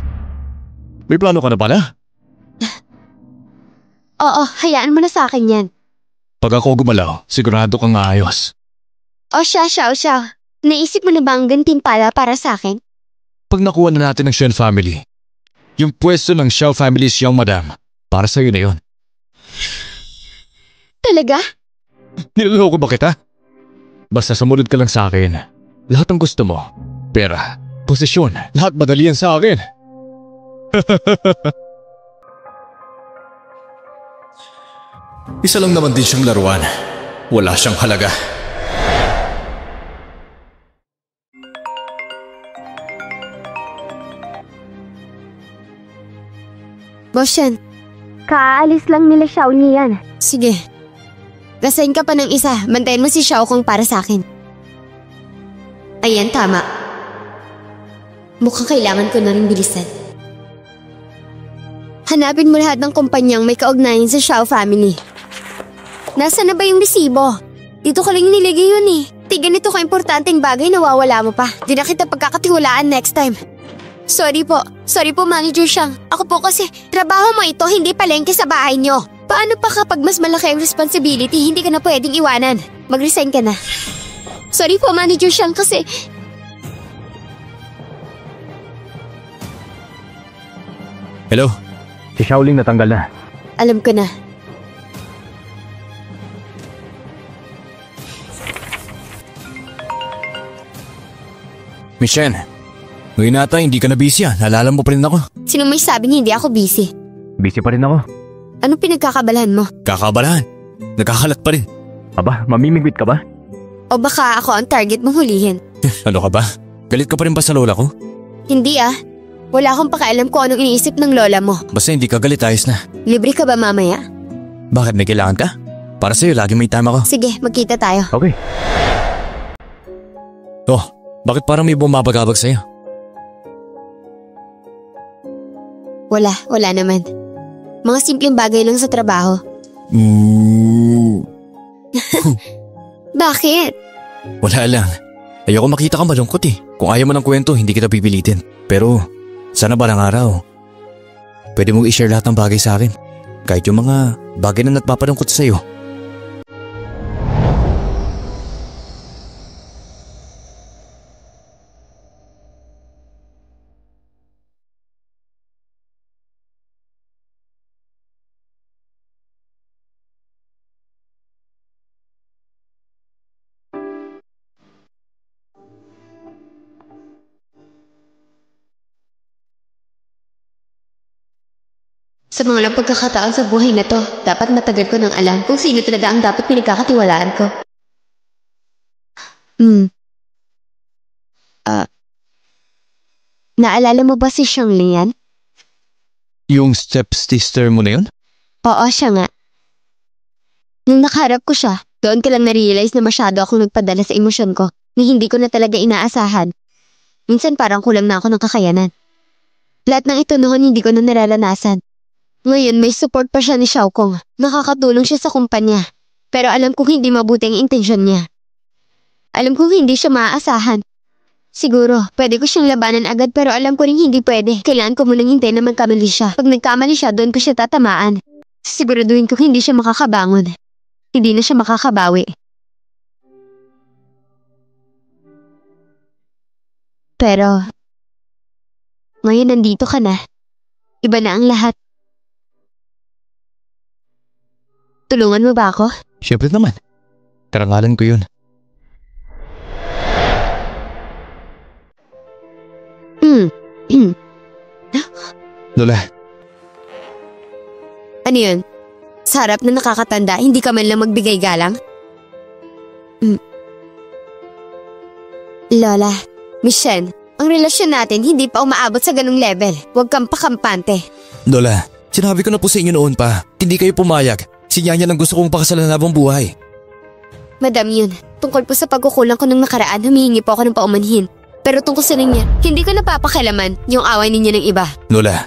May plano ka na pala? Oo, hayaan mo na sa akin yan. Pag ako gumalaw, sigurado kang aayos. Xiao. Naisip mo na ba ang gantimpala para sa akin? Pag nakuha na natin ng Shen family, yung pwesto ng Xiao family siyang madam, para sa'yo na yun. Talaga? Niloloko ba kita? Basta sumunod ka lang sa akin. Lahat ng gusto mo. Pera, posisyon, lahat madali yan sa akin. Isa lang naman din siyang laruan. Wala siyang halaga. Boss Shen, Kaalis lang nila Xiao niyan. sige. Rasain ka pa ng isa, bantayan mo si Xiao Kong para sa akin. Ayan, tama. Mukhang kailangan ko na rin bilisan. Hanapin mo lahat ng kumpanyang may kaugnayan sa Xiao family. Nasaan na ba yung resibo? Dito ko lang nilagay yun eh. Di ganito ka-importanteng bagay nawawala mo pa. Di na kita pagkakatiwalaan next time. Sorry po, Manager Xiang. Ako po kasi, trabaho mo ito, hindi palengke sa bahay nyo. Paano pa kapag mas malaki ang responsibility, hindi ka na pwedeng iwanan? Mag-resign ka na. Sorry po, Manager Xiang, kasi... Hello? Si Xiaoling natanggal na. Alam ko na. Miss Shen, ngayon nata hindi ka na busy ah. Naalala mo pa rin ako. Sino may sabing hindi ako busy? Busy pa rin ako. Anong pinagkakabalahan mo? Kakabalahan. Nagkakalat pa rin. Aba, mamimigwit ka ba? O baka ako ang target mong hulihin? Ano ka ba? Galit ka pa rin ba sa lola ko? Hindi ah. Wala akong pakialam kung anong iniisip ng lola mo. Basta hindi ka galit, ayos na. Libre ka ba mamaya? Bakit may kailangan ka? Para sa'yo, lagi may time ako. Sige, magkita tayo. Okay. Oh, bakit parang may bumabagabag sa'yo? Wala naman. Mga simpleng bagay lang sa trabaho. Bakit? Wala lang. Ayoko makita ka malungkot eh. Kung ayaw mo ng kwento, hindi kita pipilitin. Pero, sana balang araw, pwede mong i-share lahat ng bagay sa akin. Kahit yung mga bagay na nagpapadungkot sa'yo. Sa mga pagkakataon sa buhay na to, dapat matagal ko nang alam kung sino talaga ang dapat pinagkakatiwalaan ko. Naalala mo ba si Xiang Lian? Yung stepsister mo na yun? Oo, siya nga. Nung nakaharap ko siya, doon ko lang na-realize na masyado akong nagpadala sa emosyon ko na hindi ko na talaga inaasahan. Minsan parang kulang na ako ng kakayanan. Lahat ng ito noon hindi ko na nararanasan. Ngayon may support pa siya ni Xiao Kong. Nakakatulong siya sa kumpanya. Pero alam kong hindi mabuti ang intensyon niya. Alam kong hindi siya maaasahan. Siguro, pwede ko siyang labanan agad pero alam ko rin hindi pwede. Kailangan ko munang hintayin na magkamali siya. Pag nagkamali siya, doon ko siya tatamaan. Siguraduhin ko hindi siya makakabangon. Hindi na siya makakabawi. Pero, Ngayon nandito ka na. Iba na ang lahat. Tulungan mo ba ako? Siyempre naman. Karangalan ko yun. Lola, Ano yun? Sa harap na nakakatanda, hindi ka man lang magbigay galang? Lola, Michelle, ang relasyon natin hindi pa umaabot sa ganung level. Huwag kang pakampante. Lola, sinabi ko na po sa inyo noon pa. Hindi kayo pumayag. Si Nyanya lang gusto kong pakasalan habang buhay. Madam yun, tungkol po sa pagkukulang ko ng nakaraan, humihingi po ako ng paumanhin. Pero tungkol sa niya, hindi ko napapakialaman yung away ninyo ng iba. Lola,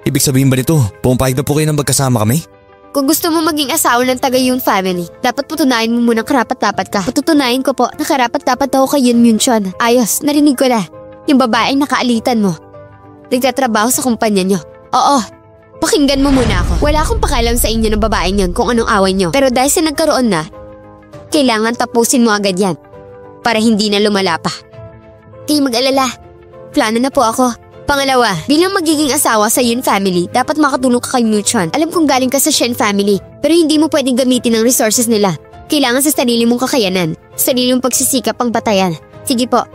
ibig sabihin ba nito, pumapayag na po kayo ng magkasama kami? Kung gusto mo maging asawa ng taga Yun family, dapat putunayan mo munang karapat-dapat ka. Patutunayan ko po na karapat-dapat ako kay Yun Myunchon. Ayos, narinig ko na. Yung babaeng nakaalitan mo. Nagtatrabaho sa kumpanya nyo. Oo, pakinggan mo muna ako. Wala akong pakialam sa inyo ng babaeng yun kung anong away nyo. Pero dahil sa nagkaroon na, kailangan tapusin mo agad yan. Para hindi na lumala pa. Kaya mag-alala. Plano na po ako. Pangalawa, bilang magiging asawa sa Yun family, dapat makatulong ka kay Myunchon. Alam kong galing ka sa Shen family, pero hindi mo pwedeng gamitin ang resources nila. Kailangan sa sarili mong kakayanan, sarili mong pagsisikap ang batayan. Sige po,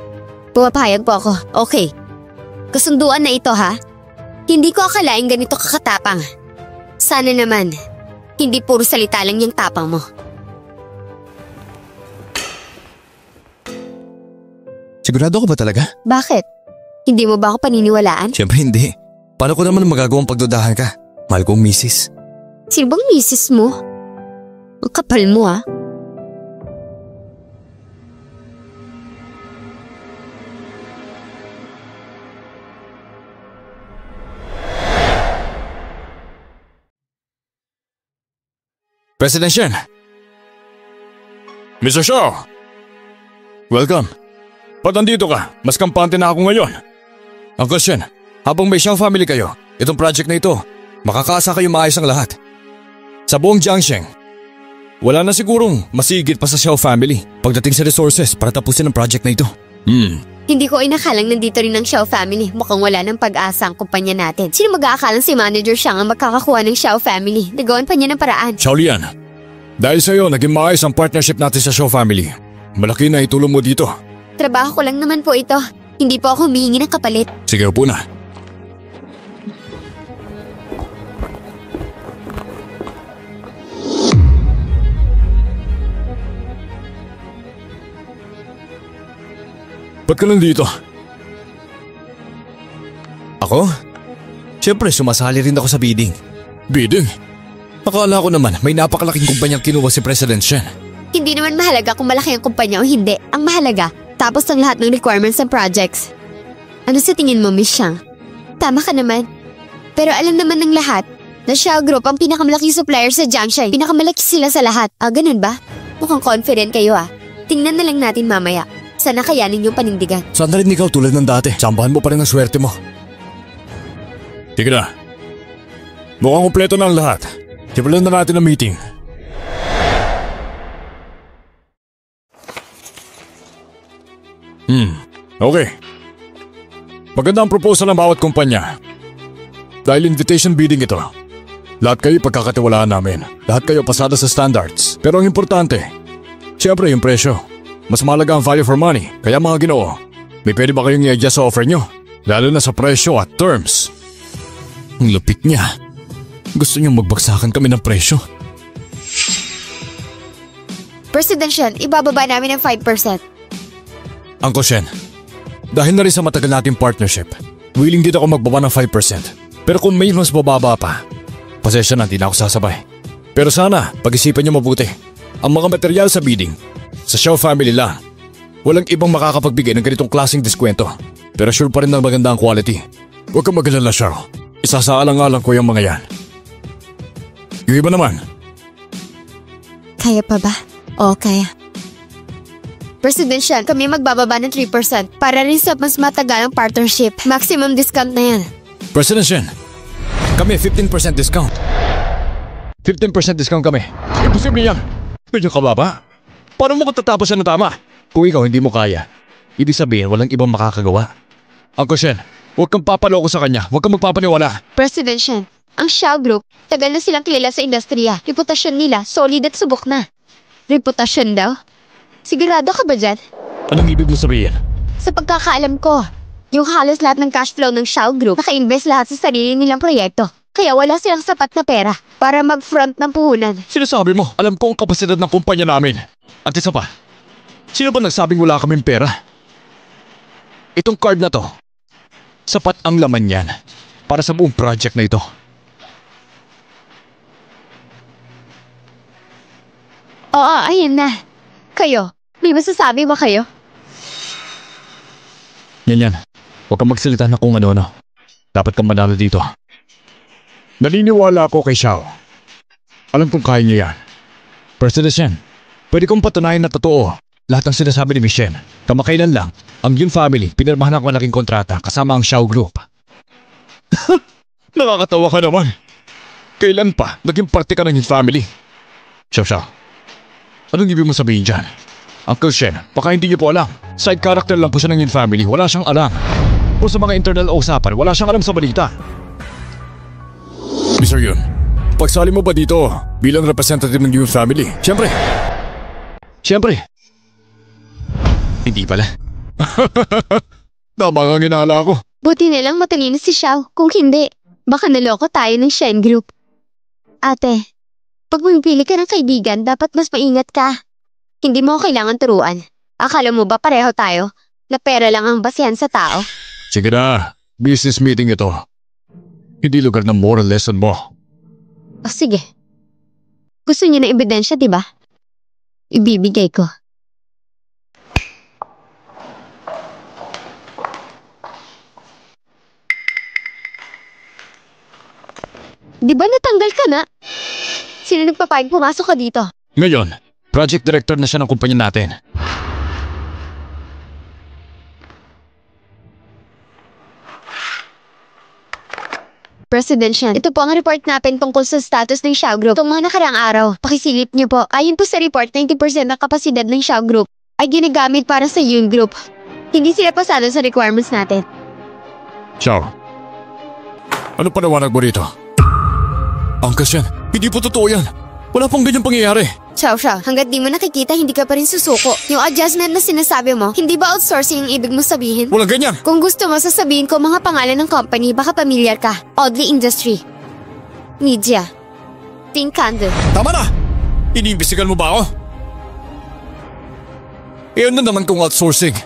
pumapayag po ako. Okay. Kasunduan na ito ha? Hindi ko akalaing ganito kakatapang. Sana naman, hindi puro salita lang yung tapang mo. Sigurado ka ba talaga? Bakit? Hindi mo ba ako paniniwalaan? Siyempre hindi. Paano ko naman magagawang pagdudahan ka? Mahal kong misis. Sino bang misis mo? Ang kapal mo ah. President Shen! Mr. Shaw! Welcome. Ba't nandito ka? Mas kampante na ako ngayon. Uncle Shen, habang may Xiao family kayo, itong project na ito, makakaasa kayo maayos ang lahat. Sa buong Jiangsheng, wala na sigurong masigit pa sa Xiao family pagdating sa resources para tapusin ang project na ito. Hindi ko inakalang nandito rin ang Xiao family. Mukhang wala ng pag-asa ang kumpanya natin. Sino mag-aakalang si manager siya ang magkakakuha ng Xiao family? Nagawan pa niya ng paraan. Xiaolian, dahil sa'yo naging maayos ang partnership natin sa Shaw family. Malaki na itulong mo dito. Trabaho ko lang naman po ito. Hindi po ako humihingi ng kapalit. Sige, upo na. Ba't ka nandito? Ako? Siyempre, sumasali rin ako sa bidding. Bidding? Akala ko naman may napakalaking kumpanyang kinuha si President Shen. Hindi naman mahalaga kung malaki ang kumpanya o hindi. Ang mahalaga, tapos ang lahat ng requirements ng projects. Ano sa tingin mo, Miss Xiang? Tama ka naman. Pero alam naman ng lahat na Xiao Group ang pinakamalaking supplier sa Jiangsheng. Pinakamalaki sila sa lahat. Ganun ba? Mukhang confident kayo Tingnan na lang natin mamaya. Sana kayanin yung panindigan. Sana rin ikaw tulad ng dati. Sambahan mo pa rin ang swerte mo. Sige na. Mukhang kumpleto na ang lahat. Simulan na natin ang meeting. Okay. Maganda ang proposal ng bawat kumpanya. Dahil invitation bidding ito. Lahat kayo pagkakatiwalaan namin. Lahat kayo pasada sa standards. Pero ang importante, siyempre yung presyo. Mas mahalaga ang value for money. Kaya mga Ginoo, may pwede ba kayong i-adjust sa offer nyo? Lalo na sa presyo at terms. Ang lupit niya. Gusto niyong magbagsakan kami ng presyo. Presidential, ibababa namin ng 5%. Uncle Shen, dahil na rin sa matagal nating partnership, willing din ako magbaba ng 5%. Pero kung may mas bababa pa, pasensya na, hindi na ako sasabay. Pero sana, pag-isipan niyo mabuti. Ang mga material sa bidding, sa Xiao family lang. Walang ibang makakapagbigay ng ganitong klaseng diskwento. Pero sure pa rin ng maganda ang quality. Huwag kang mag-alala, Xiao. Isasaalang-alang ko yung mga yan. Yung iba naman. Kaya pa ba? Oo, kaya. Presidential, kami magbababa ng 3% para rin sa mas matagal ang partnership. Maximum discount na yan. President Shen, kami 15% discount. 15% discount kami. Imposible yan. Medyo ka ba? Paano mo katatapos yan na tama? Kung ikaw hindi mo kaya, ibig sabihin walang ibang makakagawa. Uncle Shen, huwag kang papaloko sa kanya. Huwag kang magpapaniwala. President Shen, ang Xiao Group, tagal na silang kilala sa industriya. Reputasyon nila, solid at subok na. Reputasyon daw? Sigurado ka ba dyan? Anong ibig mo sabihin? Sa pagkakaalam ko, yung halos lahat ng cash flow ng Xiao Group, naka-invest lahat sa sarili nilang proyekto. Kaya wala silang sapat na pera para mag-front ng puhunan. Sinasabi mo, alam ko ang kapasidad ng kumpanya namin. At isa pa, sino ba nagsabing wala kaming pera? Itong card na to, sapat ang laman yan para sa buong project na ito. Oo, ayun na. Kayo, may masasabi ba kayo? Yan. Huwag kang magsalita na kung ano-ano. Dapat kang manalo dito. Naniniwala ako kay Xiao. Alam kong kaya niya yan. President Shen, pwede kong patunayan na totoo lahat ng sinasabi ni Miss Shen. Kamakailan lang, ang Yun family pinirmahan ng malaking kontrata kasama ang Xiao Group. Nakakatawa ka naman. Kailan pa naging parte ka ng Yun family? Xiao, anong ibig mo sabihin dyan? Uncle Shen, baka hindi niyo po alam. Side character lang po siya ng Yun family, wala siyang alam. O sa mga internal usapan, wala siyang alam sa balita. Mr. Yun, pagsali mo ba dito bilang representative ng Yun family? Siyempre. Hindi pala. Tama nga ginala ko. Buti na lang matalino si Xiao. Kung hindi, baka naloko tayo ng Shen Group. Ate, pag pumipili ka ng kaibigan, dapat mas maingat ka. Hindi mo kailangan turuan. Akala mo ba pareho tayo? Na pera lang ang basihan sa tao? Sige na, business meeting ito. Hindi lugar ng moral lesson mo. O sige. Gusto niyo ng ebidensya, di ba? Ibibigay ko. Di ba natanggal ka na? Sino nagpapayag pumasok ka dito? Ngayon, project director na siya ng kumpanya natin. President Shen, ito po ang report natin tungkol sa status ng Xiao Group itong mga nakaraang araw. Pakisilip niyo po. Ayon po sa report, 90% ng kapasidad ng Xiao Group ay ginagamit para sa Yun Group. Hindi sila pasado sa requirements natin. Xiao, ano panawanag mo rito? Uncle Shen, hindi po totoo yan. Wala pong ganyang pangyayari. Xiao, hanggat di mo nakikita, hindi ka pa rin susuko. Yung adjustment na sinasabi mo, hindi ba outsourcing ang ibig mo sabihin? Walang ganyan. Kung gusto mo, sasabihin ko mga pangalan ng company, baka pamilyar ka. Audley Industry, Media, Think Candle. Tama na! Iniimbestigan mo ba ako? Iyon na naman kung outsourcing.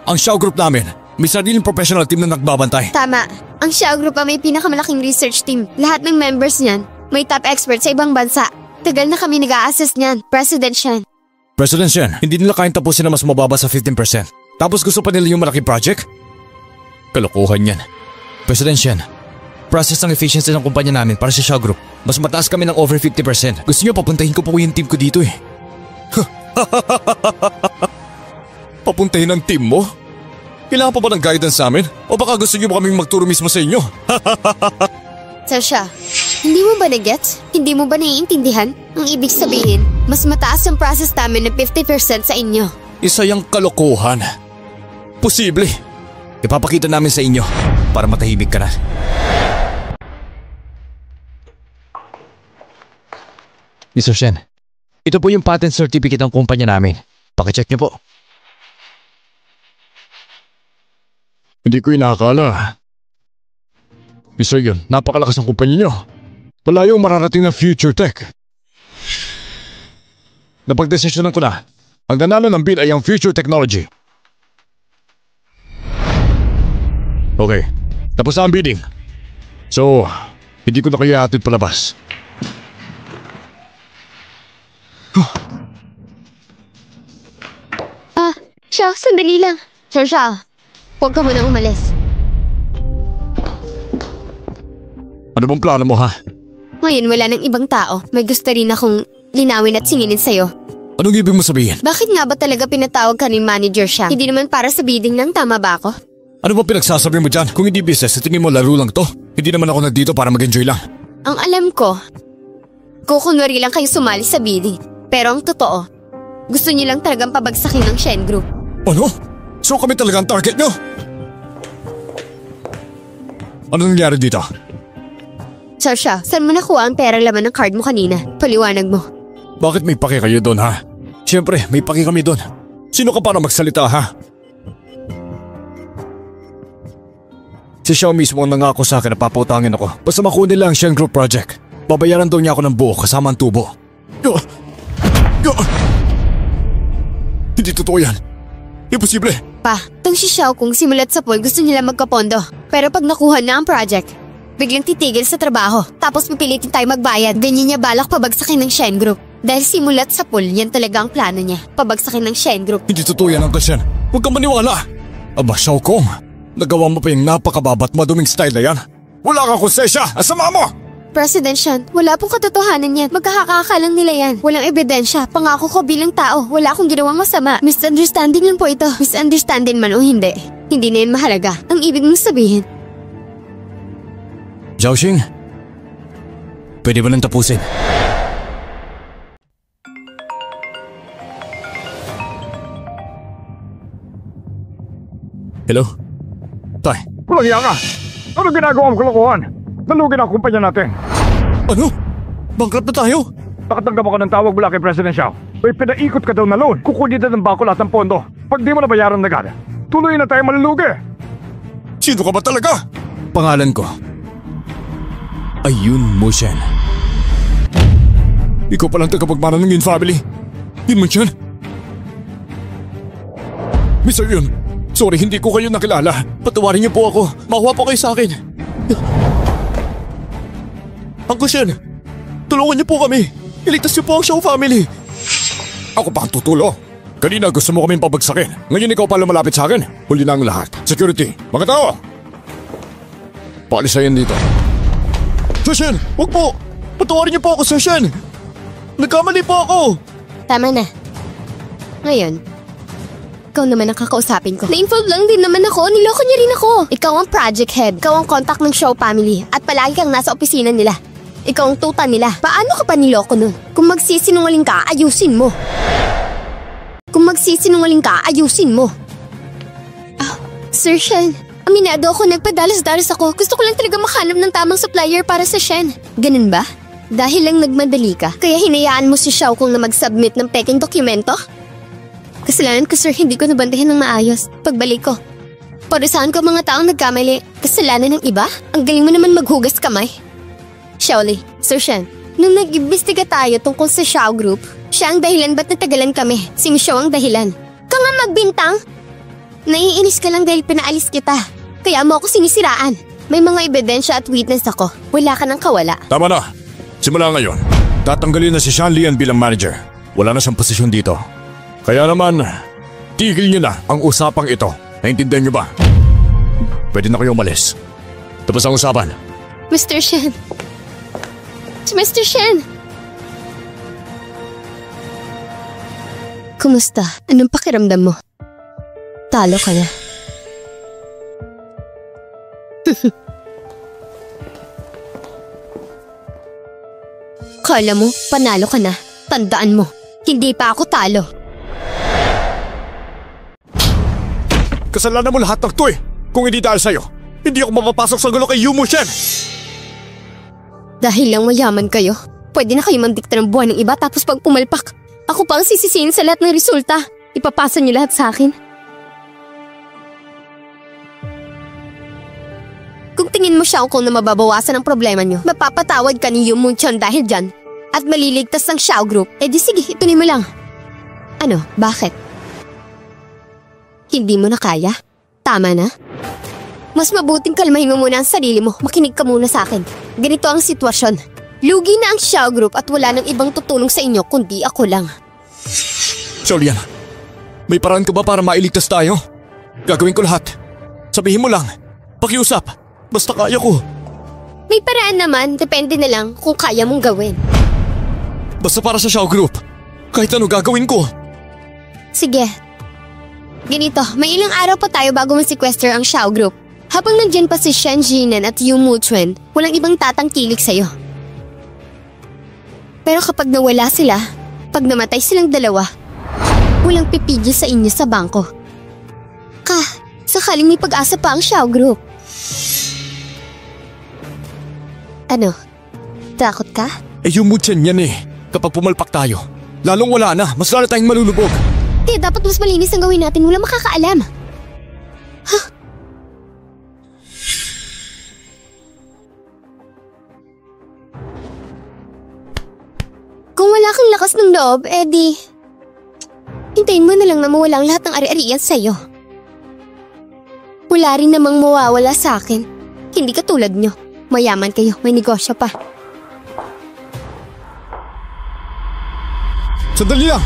Ang Xiao Group namin, may sariling professional team na nagbabantay. Tama. Ang Xiao Group ay may pinakamalaking research team. Lahat ng members niyan, may top experts sa ibang bansa. Tagal na kami nag-a-assist niyan, President Shen. President Shen, hindi nila kayang tapusin na mas mababa sa 15%. Tapos gusto pa nila yung malaking project? Kalokohan yan. President Shen, process ng efficiency ng kumpanya namin para sa Xiao Group. Mas mataas kami ng over 50%. Gusto niyo papuntahin ko po yung team ko dito eh. Papuntahin ang team mo? Kailangan pa ba ng guidance sa amin? O baka gusto niyo ba kaming magturo mismo sa inyo? Sasha, hindi mo ba na-gets? Hindi mo ba naiintindihan? Ang ibig sabihin, mas mataas ang process namin ng 50% sa inyo. Isa yung kalokohan. Posible. Ipapakita namin sa inyo para matahimik ka na. Mr. Shen, ito po yung patent certificate ng kumpanya namin. Pakicheck niyo po. Hindi ko inakala. Mr. Yun, napakalakas ng kumpanya niyo. Malayong mararating ng future tech. Napagdesisyonan ko na. Ang nanalo ng bid ay ang future technology. Okay, tapos na ang bidding. So, hindi ko na kayo hatid palabas. Xiao, sandali lang. Xiao, huwag ka muna umalis. Ano bang plano mo ha? Ngayon wala ng ibang tao. May gusto rin akong linawin at singinin sa'yo. Anong ibig mo sabihin? Bakit nga ba talaga pinatawag ka ni manager siya? Hindi naman para sa bidding lang, tama ba ako? Ano ba pinagsasabi mo dyan? Kung hindi business, tingin mo laro lang to. Hindi naman ako nandito para mag-enjoy lang. Ang alam ko, kukunwari lang kayo sumali sa bidding. Pero ang totoo, gusto niyo lang talagang pabagsakin ng Shen Group. Ano? So kami talaga ang target nyo? Ano nangyari dito? Sasha, saan mo nakuha ang pera laman ng card mo kanina? Paliwanag mo. Bakit may paki kayo doon ha? Siyempre, may paki kami doon. Sino ka para magsalita ha? Si Xiao mismo ang nangako sa akin na papautangin ako. Basta makuha nila ang Shen Group Project. Babayaran daw niya ako ng buo kasama ang tubo. Hindi totoo yan. Imposible. Pa, tong si Xiao kung simulat sa pool gusto nila magkapondo. Pero pag nakuha na ang project, biglang titigil sa trabaho. Tapos pipilitin tayo magbayad. Ganyan niya balak pabagsakin ng Shen Group. Dahil simulat sa pool, yan talaga ang plano niya. Pabagsakin ng Shen Group. Hindi totoo yan, Uncle Shen. Huwag kang maniwala. Aba, Xiao Kong. Nagawa mo pa yung napakababat maduming style na yan. Wala kang konsensya. Asama mo! President Shen, wala pong katotohanan yan. Magkakakaka lang nila yan. Walang ebidensya. Pangako ko bilang tao, wala akong ginawang masama. Misunderstanding lang po ito. Misunderstanding man o hindi. Hindi na yun mahalaga. Ang ibig mong sabihin. Zhaoxing, pwede ba nang tapusin? Hello? Tay. Walang iya ka! Ano ginagawa mo kalokohan? Nalugi na ang kumpanya natin. Ano? Bankrupt na tayo? Nakatanggap ako ng tawag mula kay President Xiao. May pinaikot ka daw na loan. Kukunin na ng bangko lahat ng pondo. Pag di mo nabayaran na agad, tuloy na tayo malulugi. Sino ka ba talaga? Pangalan ko, Ayun Mo Shen. Ikaw palang tagapagmana ng Yun family. Yun man siyan. Mr. Yun, sorry hindi ko kayo nakilala. Patawarin niyo po ako. Makuha po kayo sa akin. Uncle Shen, tulungan niyo po kami. Iligtas niyo po ang Xiao family. Ako pa ang tutulo. Kanina gusto mo kaming pabagsakin. Ngayon ikaw pa lumalapit sa akin. Huli na ang lahat. Security, mga tao! Paalis na yan dito. Sir Shen, huwag po! Patawarin niyo po ako, Sir Shen! Nagkamali po ako! Tama na. Ngayon, ikaw naman ang kakausapin ko. Na-involve lang din naman ako. Niloko niya rin ako. Ikaw ang project head. Ikaw ang contact ng Xiao family. At palagi kang nasa opisina nila. Ikaw ang tuta nila. Paano ka pa niloko nun? Kung magsisinungaling ka, ayusin mo. Sir Shen, aminado ako, nagpadalas-dalas ako. Gusto ko lang talaga makahanap ng tamang supplier para sa Shen. Ganun ba? Dahil lang nagmadali ka, kaya hinayaan mo si Xiao Kong na mag-submit ng peking dokumento? Kasalanan ko, sir, hindi ko nabantayan ng maayos. Pagbalik ko, parusahan ko mga taong nagkamali. Kasalanan ng iba? Ang galing mo naman maghugas kamay. Xiaoli, Sir Shen, nung nag-imbestiga tayo tungkol sa Xiao Group, siya ang dahilan ba't natagalan kami. Si Xiao ang dahilan. Ka nga magbintang! Naiinis ka lang dahil pinaalis kita. Kaya mo ako sinisiraan. May mga ebidensya at witness ako. Wala ka nang kawala. Tama na. Simula ngayon, tatanggalin na si Sean Lian bilang manager. Wala na siyang posisyon dito. Kaya naman, tigil niyo na ang usapang ito. Naintindihan niyo ba? Pwede na kayo umalis. Tapos ang usapan. Mr. Shen. Mr. Shen! Kumusta? Anong pakiramdam mo? Talo ka na. Kala mo, panalo ka na. Tandaan mo, hindi pa ako talo. Kasalanan mo lahat ng to eh. Kung hindi dahil sa'yo, hindi ako mapapasok sa gulo kay Yu Mo Shen. Dahil lang mayaman kayo, pwede na kayo mandikta ng buwan ng iba tapos pag pumalpak, ako pa ang sisisihin sa lahat ng resulta. Ipapasa niyo lahat sa akin. Kung tingin mo siya kung na mababawasan ang problema niyo, mapapatawad ka ni Yu Mo Shen dahil dyan at maliligtas ng Xiao Group, di sige, ituloy mo lang. Ano, bakit? Hindi mo na kaya? Tama na? Mas mabuting kalmahin mo muna ang sarili mo, makinig ka muna sa akin. Ganito ang sitwasyon. Lugi na ang Xiao Group at wala nang ibang tutulong sa inyo kundi ako lang. Xiao Lian, may paraan ka ba para mailigtas tayo? Gagawin ko lahat. Sabihin mo lang, pakiusap. Basta kaya ko. May paraan naman, depende na lang kung kaya mong gawin. Basta para sa Xiao Group, kahit ano gagawin ko. Sige. Ganito, may ilang araw pa tayo bago ma-sequester ang Xiao Group. Habang nandyan pa si Shen Jinan at Yu Mu Chuen, walang ibang tatangkilik sa'yo. Pero kapag nawala sila, pag namatay silang dalawa, walang pipigil sa inyo sa bangko. Sakaling may pag-asa pa ang Xiao Group. Ano? Takot ka? Eh yung mood yan eh. Kapag pumalpak tayo, lalong wala na. Mas lalo tayong malulubog. Dapat mas malinis ang gawin natin. Walang makakaalam. Kung wala kang lakas ng loob, edi hintayin mo na lang na mawala ang lahat ng ari-arian sa'yo. Wala rin namang mawawala sa akin. Hindi katulad nyo. Mayaman kayo, may negosyo pa. Sandali lang!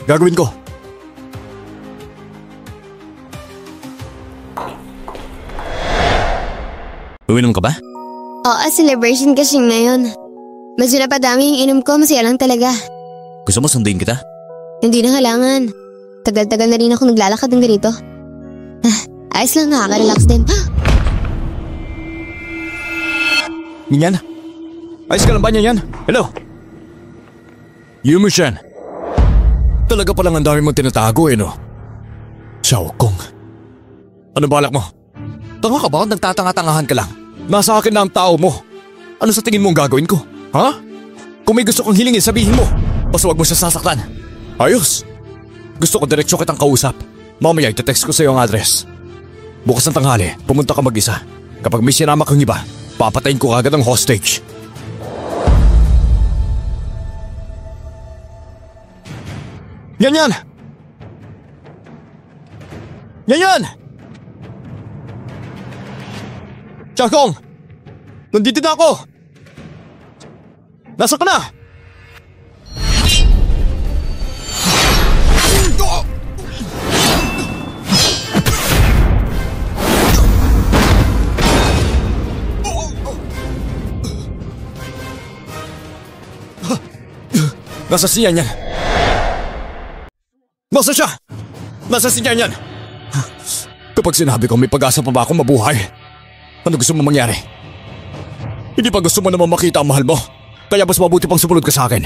Gagawin ko. Uminom ka ba? Oo, celebration kasi ngayon. Medyo napadami yung inom ko, masaya lang talaga. Gusto mo sunduin kita? Hindi na kailangan. Tagal-tagal na rin ako naglalakad ng ganito. Ayos lang, nakaka-relax din. Nyan? Ayos ka lang ba Nyan? Hello? Yumushan. Talaga palang ang dami mong tinatago no? Xiaokong. Ano balak mo? Tanga ka ba? Nagtatanga-tangahan ka lang. Nasa akin na ang tao mo. Ano sa tingin mo ang gagawin ko? Ha? Kung may gusto kong hilingin, sabihin mo. Basta wag mo siya sasaktan. Ayos. Gusto ko diretsyo kitang kausap. Mamaya itetext ko sa iyo ang address. Bukas ng tanghali, pumunta ka mag-isa. Kapag may sinama kang iba, papatayin ko agad ang hostage. Yan! Yan! Xiaokong! Nandito na ako! Nasa ka na? Nasa si Yan Yan? Nasa siya? Nasa si Yan Yan? Kapag sinabi ko may pag-asa pa ba akong mabuhay, ano gusto mo mangyari? Hindi pa gusto mo naman makita ang mahal mo? Kaya mas mabuti pang sumunod ka sa akin.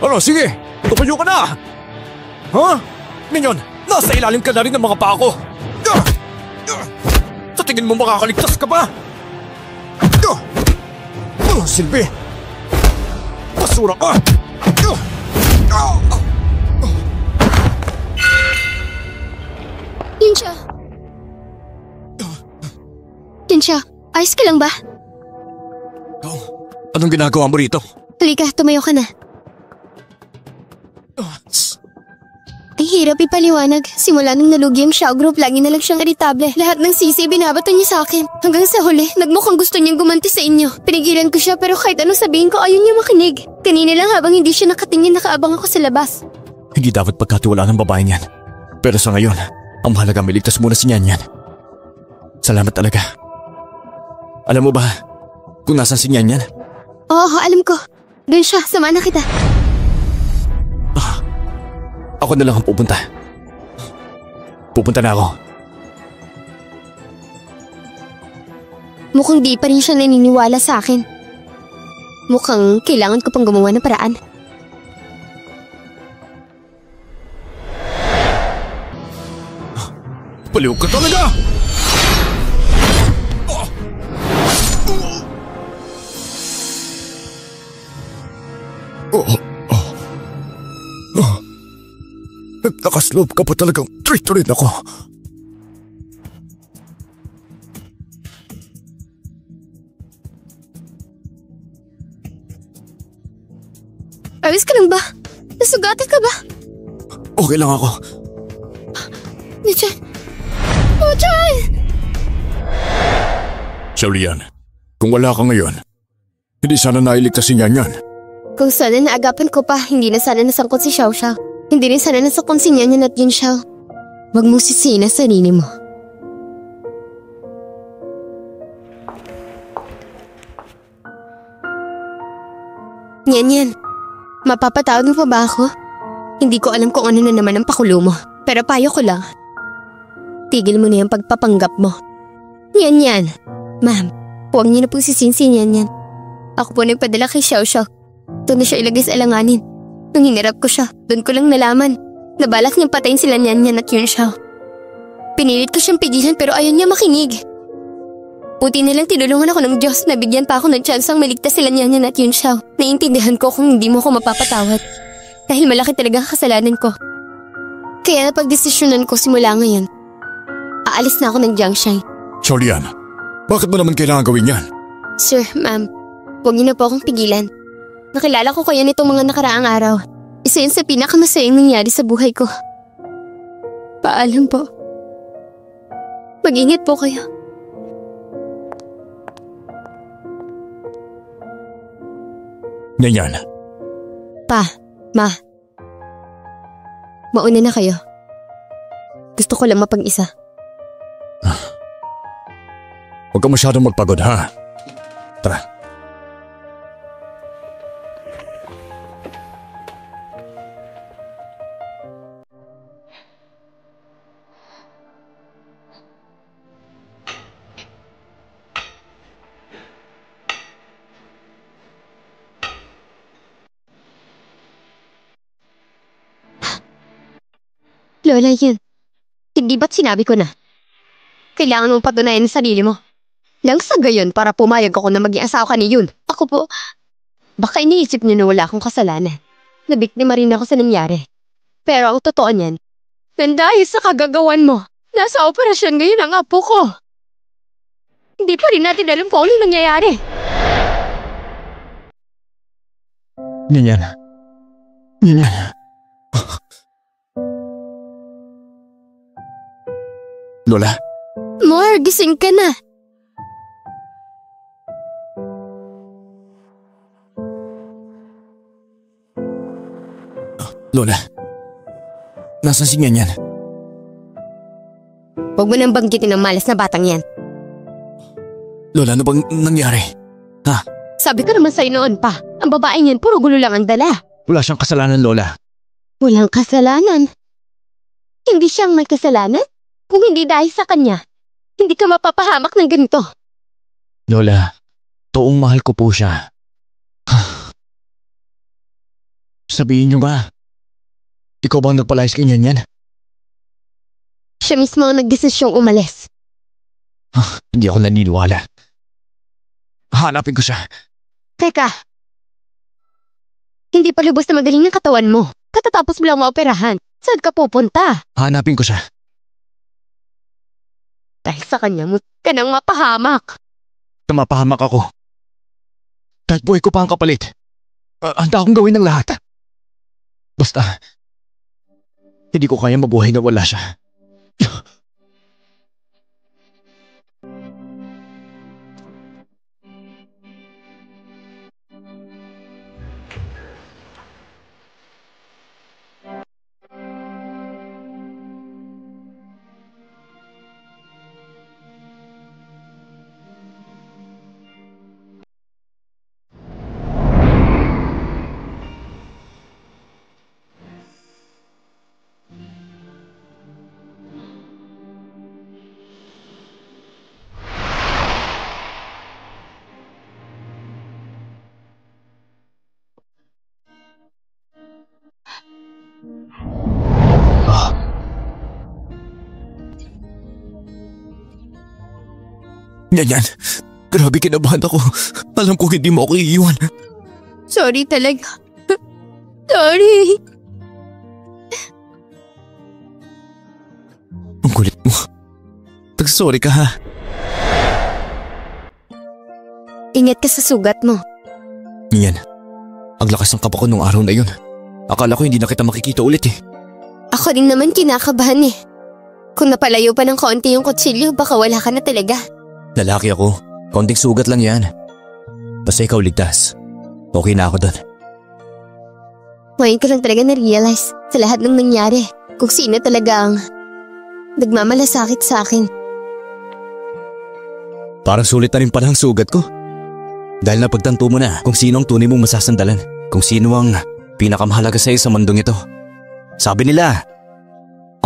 Ano, sige! Tumayo ka na! Ha? Minyon, nasa ilalim ka na rin ng mga pako! Sa tingin mo makakaligtas ka ba? Silbi! Basura ka! Tinsha, ayos ka lang ba? Anong ginagawa mo rito? Halika, tumayo ka na. Ay, hirap ipaliwanag. Simula nung nalugi yung Xiao Group, lagi na lang siyang iritable. Lahat ng sisi binabato niya sa akin. Hanggang sa huli, nagmukhang gusto niyang gumanti sa inyo. Pinigilan ko siya pero kahit anong sabihin ko, ayaw niya makinig. Kanina lang habang hindi siya nakatingin, nakaabang ako sa labas. Hindi dapat pagkatiwalaan ng babaeng yan. Pero sa ngayon, ang mahalaga may ligtas muna si Nyan Yan. Salamat talaga. Alam mo ba kung nasan si Nyan Yan? Oo, alam ko. Doon siya, samahan na kita. Ako na lang ang pupunta. Pupunta na ako. Mukhang di pa rin siya naniniwala sa akin. Mukhang kailangan ko pang gumawa ng paraan. Baliw ka talaga! Nagtakasloob ka pa talagang treat rin ako. Ayos ka lang ba? Nasugatan ka ba? Okay lang ako. Nichan! Oh, Chan! Xiaolian, kung wala ka ngayon, hindi sana nailigtas si Nyan Yan. Kung sana naagapan ko pa, hindi na sana nasangkot si Xiao Xiao. Hindi rin sana nasakon si Nyan Yan at Yin Xiao. Huwag mo sisihin ang sarili mo. Nyan Yan, mapapatawad mo pa ba ako? Hindi ko alam kung ano na naman ang pakulo mo. Pero payo ko lang. Tigil mo na yung pagpapanggap mo. Nyan Yan. Ma'am, huwag niyo na po sisihin si Nyan Yan. Ako po nagpadala kay Xiao Xiao. Ito na siya ilagay sa alanganin. Nung hinirap ko siya, doon ko lang nalaman na balak niyang patayin sila Nian at Yun Xiao. Pinilit ko siyang pigilan pero ayaw niya makinig. Buti nilang tinulungan ako ng Diyos na bigyan pa ako ng tsansang maligtas sila Nian at Yun Xiao. Naiintindihan ko kung hindi mo ko mapapatawad. Dahil malaki talaga ang kasalanan ko. Kaya napagdesisyonan ko simula ngayon. Aalis na ako ng Jiangshai. Xiaolian, bakit mo naman kailangan gawin yan? Sir, ma'am, huwag niyo na po akong pigilan. Nakilala ko kayo nitong mga nakaraang araw. Isa yun sa pinakamasayang nangyari sa buhay ko. Paalam po. Mag-ingat po kayo. Nian. Pa, ma. Mauna na kayo. Gusto ko lang mapag-isa. Huwag ka masyadong magpagod, ha? Tara. Lola Yun, hindi ba't sinabi ko na? Kailangan mong patunayan ang sarili mo. Lang sa gayon para pumayag ako na maging asawa ka ni Yun. Ako po, baka iniisip niyo na wala akong kasalanan. Nabiktima rin ako sa nangyari. Pero ang totoo niyan, dahil sa kagagawan mo, nasa operasyon ngayon ang apo ko. Hindi pa rin natin alam kung anong nangyayari. Nian. Lola, More, gising ka na. Lola, nasaan si Nian? Huwag mo nang banggitin ang malas na batang yan. Lola, ano bang nangyari? Sabi ko naman sa'yo noon pa, ang babaeng yan puro gulo lang ang dala. Wala siyang kasalanan, Lola. Walang kasalanan. Hindi siyang may kasalanan? Kung hindi dahil sa kanya, hindi ka mapapahamak ng ganito. Lola, toong mahal ko po siya. Sabihin niyo ba? Ikaw bang nagpalayas kay Nian? Siya mismo ang nagdesisyong umalis. Hindi ako naniniwala. Hanapin ko siya. Teka, hindi pa lubos na magaling ang katawan mo. Katatapos mo lang maoperahan. Saan ka pupunta? Hanapin ko siya. Dahil sa kanya mo ka nang mapahamak. Mapahamak ako. Kahit buhay ko pa ang kapalit. Handa akong gawin ng lahat. Basta, hindi ko kaya mabuhay na wala siya. Nian, grabe kinabahan ako. Alam ko hindi mo ako iiwan. Sorry talaga. Sorry. Ang kulit mo. Tag-sorry ka ha. Ingat ka sa sugat mo. Nian, ang lakas ng kapa ko nung araw na yun. Akala ko hindi na kita makikita ulit eh. Ako rin naman kinakabahan eh. Kung napalayo pa ng kaunti yung kutsilyo, baka wala ka na talaga. Lalaki ako. Konting sugat lang yan. Basta ikaw ligtas. Okay na ako doon. Ngayon ko lang talaga na-realize sa lahat ng nangyari kung sino talaga ang nagmamalasakit sa akin. Parang sulit na rin pala ang sugat ko. Dahil napagtanto mo na kung sino ang tunay mong masasandalan. Kung sino ang pinakamahalaga sa'yo sa mundong ito. Sabi nila,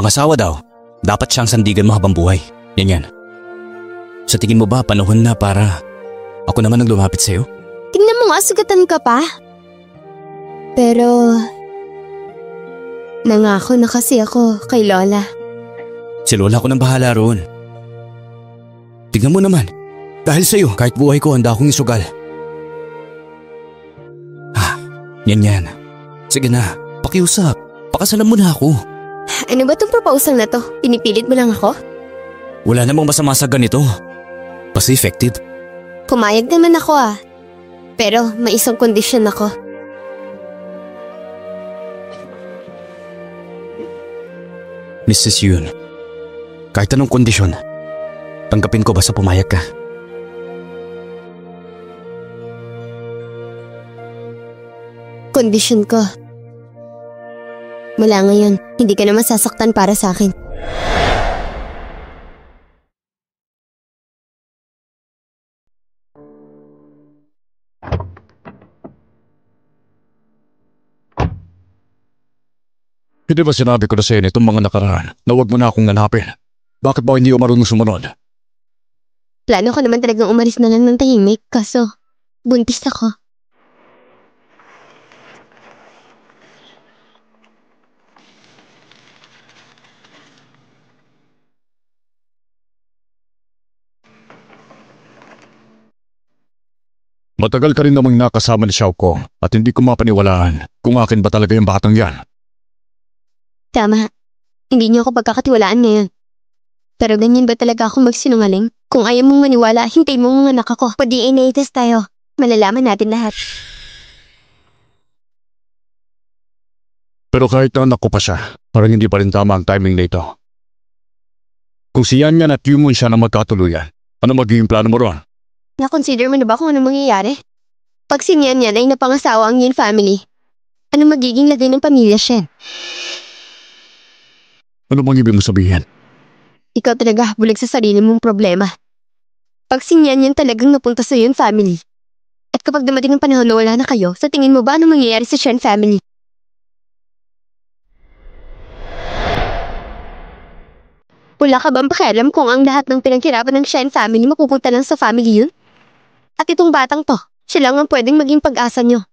ang asawa daw, dapat siyang sandigan mo habang buhay. Yan. Sa tingin mo ba panahon na para ako naman ang lumapit sa'yo? Tingnan mo nga, sugatan ka pa. Pero Nangako na kasi ako kay Lola. Si Lola ko nang bahala roon. Tignan mo naman. Dahil sa'yo, kahit buhay ko, handa akong isugal. Yan. Sige na, pakiusap. Pakasalan mo na ako. Ano ba tong proposal na to? Pinipilit mo lang ako? Wala namang masama sa ganito. Basta effective. Pumayag naman ako Pero may isang kondisyon ako. Mrs. Yoon, kahit anong kondisyon, tanggapin ko basta pumayag ka. Kondisyon ko. Mula ngayon, hindi ka na masasaktan para sa akin. Hindi ba sinabi ko na sa'yo nitong mga nakaraan na huwag mo na akong hanapin? Bakit ba hindi ko marunong sumunod? Plano ko naman talagang umalis na lang ng tahimik, kaso buntis ako. Matagal ka rin namang nakasama ni Xiao ko at hindi ko mapaniwalaan kung akin ba talaga yung batang yan. Tama. Hindi niyo ako pagkakatiwalaan ngayon. Pero ganyan ba talaga ako magsinungaling? Kung ayaw mong maniwala, hintay mo mga anak ako. Pa-DNA test tayo. Malalaman natin lahat. Pero kahit na anak ko pa siya, parang hindi pa rin tama ang timing na ito. Kung si Yan Yan at Yumun siya na magkatuluyan, ano magiging plano mo ron? Na-consider mo na ba kung ano mangyayari? Pag si Yan Yan ay napangasawa ang Yin family, ano magiging lagay ng pamilya Shen? Ano bang ibig mo sabihin? Ikaw talaga bulag sa sarili mong problema. Pag si Yan Yan talagang napunta sa Yin family, at kapag dumating ang panahon na wala na kayo, sa tingin mo ba ano mangyayari sa Shen family? Wala ka bang pakialam kung ang lahat ng pinagkirapan ng Shen family mapupunta lang sa family yun? At itong batang to, siya lang ang pwedeng maging pag-asa nyo.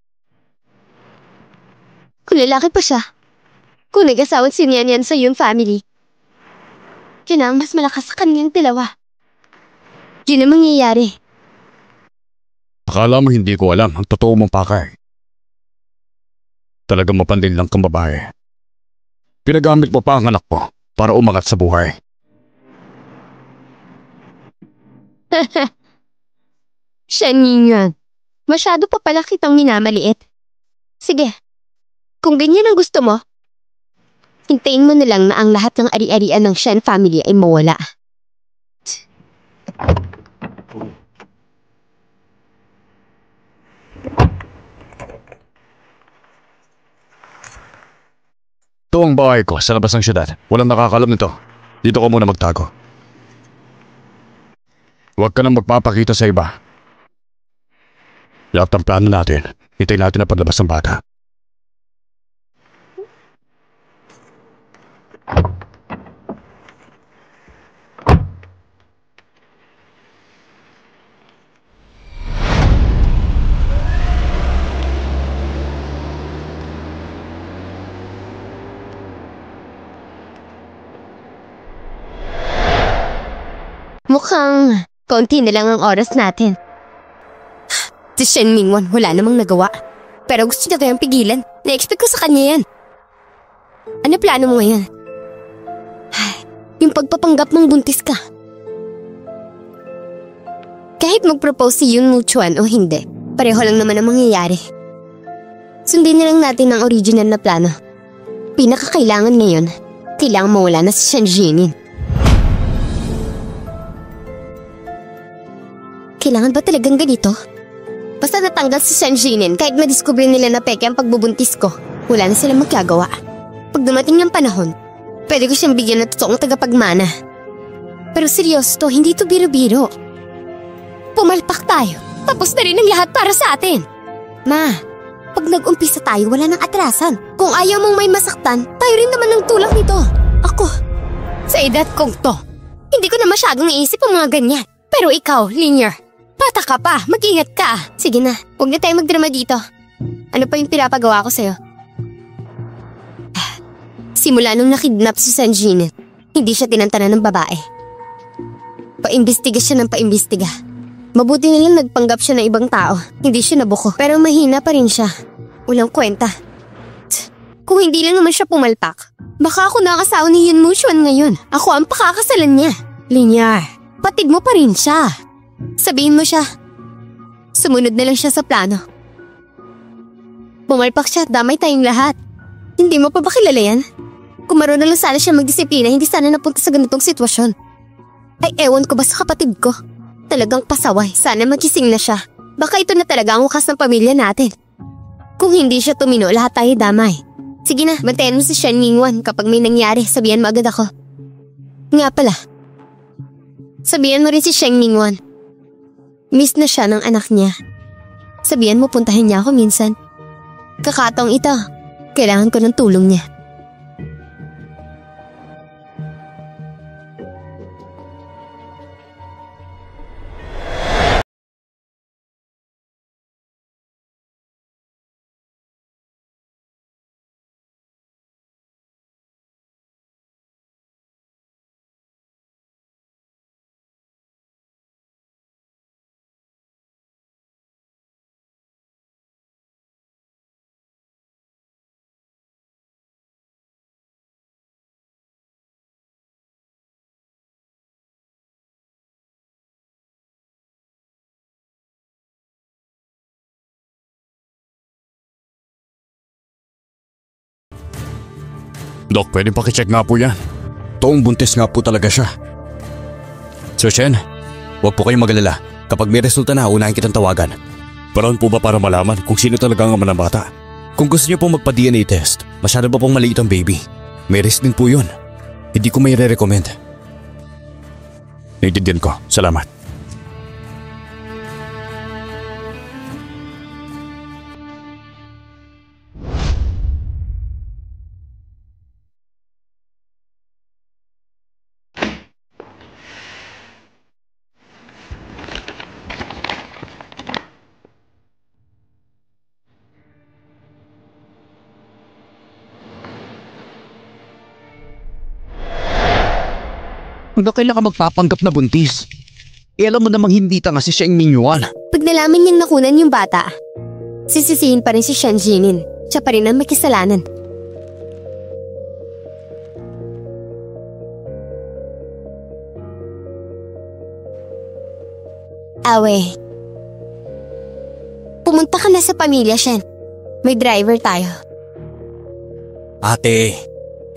Kung lalaki pa siya, kung nag-asawa si Yan Yan sa Yun family, yun ang mas malakas sa kanilang dalawa. Yun ang mangyayari. Akala mo hindi ko alam ang totoo mong pakay. Talagang mapandin lang kang babae. Pinagamit mo pa ang anak ko para umangat sa buhay. Siya ninyan. Masyado pa pala kitang minamaliit. Sige, kung ganyan ang gusto mo, hintayin mo na lang na ang lahat ng ari-arian ng Shen family ay mawala. Ito ang bahay ko sa labas ng syudad. Walang nakakalam nito. Dito ko muna magtago. Huwag ka nang magpapakita sa iba. Lahat ng plano natin, hintayin natin ang paglabas ng bata. Mukhang konti na lang ang oras natin. Si Shen Mingwan wala namang nagawa. Pero gusto niya kayang pigilan. Na-expect ko sa kanya yan. Ano plano mo ngayon? Yung pagpapanggap mong buntis ka. Kahit mag-propose si Yun Muchuan o hindi, pareho lang naman ang mangyayari. Sundin na lang natin ang original na plano. Pinakakailangan ngayon, kailangan mawala na si Shen Jinin. Kailangan ba talagang ganito? Basta natanggal si Shen Jinin kahit madiskubre nila na peke ang pagbubuntis ko, wala na silang magagawa. Pag dumating ng panahon, pwede ko siyang bigyan ng totoong tagapagmana. Pero seryoso to, hindi to biro-biro. Pumalpak tayo, tapos na rin ang lahat para sa atin. Ma, pag nag-umpisa tayo, wala nang atrasan. Kung ayaw mong may masaktan, tayo rin naman ang tulak nito. Ako, sa edad kong to, hindi ko na masyadong iisip ang mga ganyan. Pero ikaw, Linear, bata ka pa, mag-ingat ka. Sige na, huwag na tayo magdrama dito. Ano pa yung pinapagawa ko sa'yo? Simula nung nakidnap si Sanjin, hindi siya tinantanan ng babae. Paimbestiga siya ng paimbestiga. Mabuti na lang nagpanggap siya ng ibang tao. Hindi siya nabuko. Pero mahina pa rin siya. Walang kwenta. Kung hindi lang naman siya pumalpak, baka ako nakasawa ni Yun Muchuan ngayon. Ako ang pakakasalan niya. Linyar, patid mo pa rin siya. Sabihin mo siya. Sumunod na lang siya sa plano. Pumalpak siya at damay tayong lahat. Hindi mo pa ba kilala yan? Kung marunong lang sana siya magdisiplina, hindi sana napunta sa ganitong sitwasyon. Ay ewan ko ba sa kapatid ko? Talagang pasaway, sana magising na siya. Baka ito na talaga ang wakas ng pamilya natin. Kung hindi siya tumino, lahat tayo damay. Sige na, bantayan mo si Shen Yingwan. Kapag may nangyari, sabihan mo agad ako. Nga pala, sabihan mo rin si Shen Yingwan. Miss na siya ng anak niya. Sabihan mo puntahin niya ako minsan. Kakataong ito, kailangan ko ng tulong niya. Dok, pwedeng pakicheck nga po yan. Toong buntis nga po talaga siya. Sir Shen, huwag po kayong magalala. Kapag may resulta na, unahin kitang tawagan. Parang po ba para malaman kung sino talaga ang ama ng bata? Kung gusto niyo pong magpa-DNA test, masyado pa pong maliit ang baby. May risk din po yun. Hindi ko may re-recommend. Naiintindihan ko. Salamat. Hanggang kailan ka magpapanggap na buntis? Alam mo namang hindi tanga si Sheng Mingyuan. Pag nalaman niyang nakunan yung bata, sisisihin pa rin si Shen Jinin. Siya pa rin ang may kasalanan. Awe. Pumunta ka na sa pamilya, Shen. May driver tayo. Ate,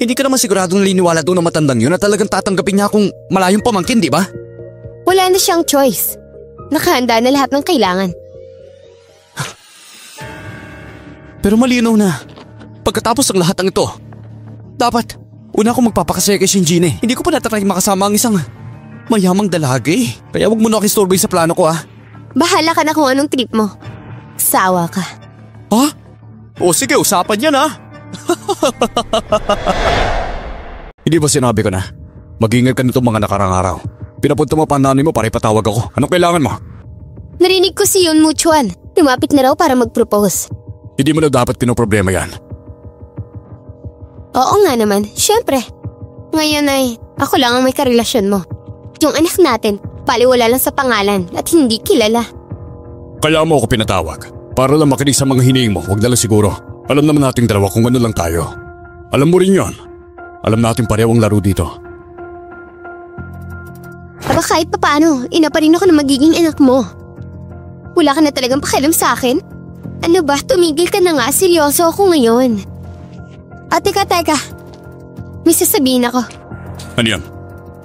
hindi ka naman siguradong naniniwala doon na matandang yun na talagang tatanggapin niya akong malayong pamangkin, di ba? Wala na siyang choice. Nakahanda na lahat ng kailangan. Pero malinaw na. Pagkatapos ng lahat ng ito, dapat una akong magpapakasaya kay Shinjin. Hindi ko pa natatry makasama ang isang mayamang dalagi. Kaya wag mo na akistorbay sa plano ko, ah. Bahala ka na kung anong trip mo. Sawa ka. Ha? O sige, usapan yan, ah. Hindi ba sinabi ko na? Mag-ingat ka nito mga nakarang araw. Pinapunta mo pa ang nanay mo para ipatawag ako. Anong kailangan mo? Narinig ko si Yun Muchuan. Lumapit na raw para mag-propose. Hindi mo na dapat pinoproblema yan. Oo nga naman, syempre. Ngayon ay ako lang ang may karelasyon mo. Yung anak natin, paliwala lang sa pangalan at hindi kilala. Kaya mo ako pinatawag. Para lang makinig sa mga hiniing mo, huwag na lang siguro. Alam naman nating dalawa kung ano lang tayo. Alam mo rin yon. Alam natin pareho ang laro dito. Aba kahit papaano, ina pa rin ako na magiging anak mo. Wala ka na talagang pakialam sa akin? Ano ba, tumigil ka na nga, seryoso ako ngayon. Teka. May sasabihin ako. Ano yan?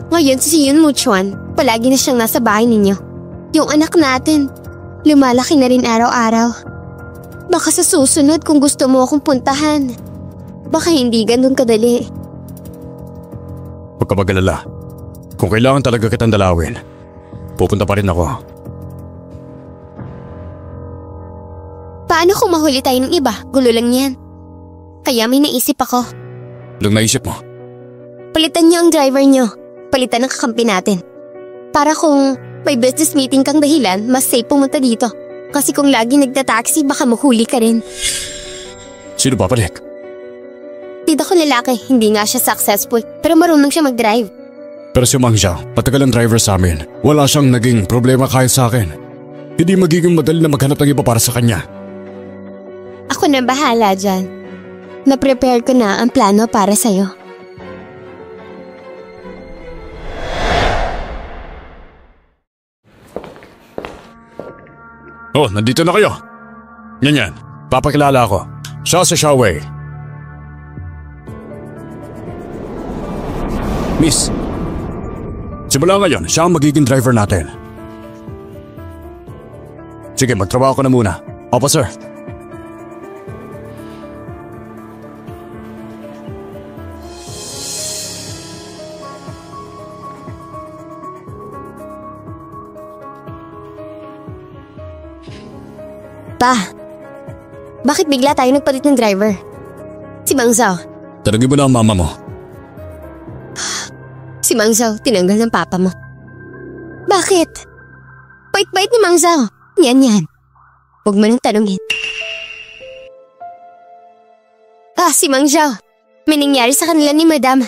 Ngayon si Yun Muchuan, palagi na siyang nasa bahay ninyo. Yung anak natin, lumalaki na rin araw-araw. Baka sa susunod kung gusto mo akong puntahan, baka hindi ganun kadali. Huwag ka mag-alala. Kung kailangan talaga kitang dalawin, pupunta pa rin ako. Paano kung mahuli tayo ng iba? Gulo lang yan. Kaya may naisip ako. Anong naisip mo? Palitan niyo ang driver niyo. Palitan ang kakampi natin. Para kung may business meeting kang dahilan, mas safe pumunta dito. Kasi kung lagi nagtataxi, baka mahuli ka rin. Sino babalik? Tita ko lalaki, hindi nga siya successful, pero marunong siya mag-drive. Pero si Mang Zhao, matagal ang driver sa amin. Wala siyang naging problema kahit sa akin. Hindi magiging madali na maghanap ng iba para sa kanya. Ako na bahala dyan. Na-prepare ko na ang plano para sa'yo. Oh, nandito na kayo. Yan. Papakilala ako. Siya si Xiaowei. Miss, simula ngayon, siya ang magiging driver natin. Sige, magtrabaho ko na muna. Opo, sir. Pa, bakit bigla tayo nagpalit ng driver? Si Mang Zhao. Tanungin mo na ang mama mo. Si Mang Zhao, tinanggal ng papa mo. Bakit? Bait-bait ni Mang Zhao. Yan. Huwag mo nang tanungin. Si Mang Zhao. May nangyari sa kanila ni Madam.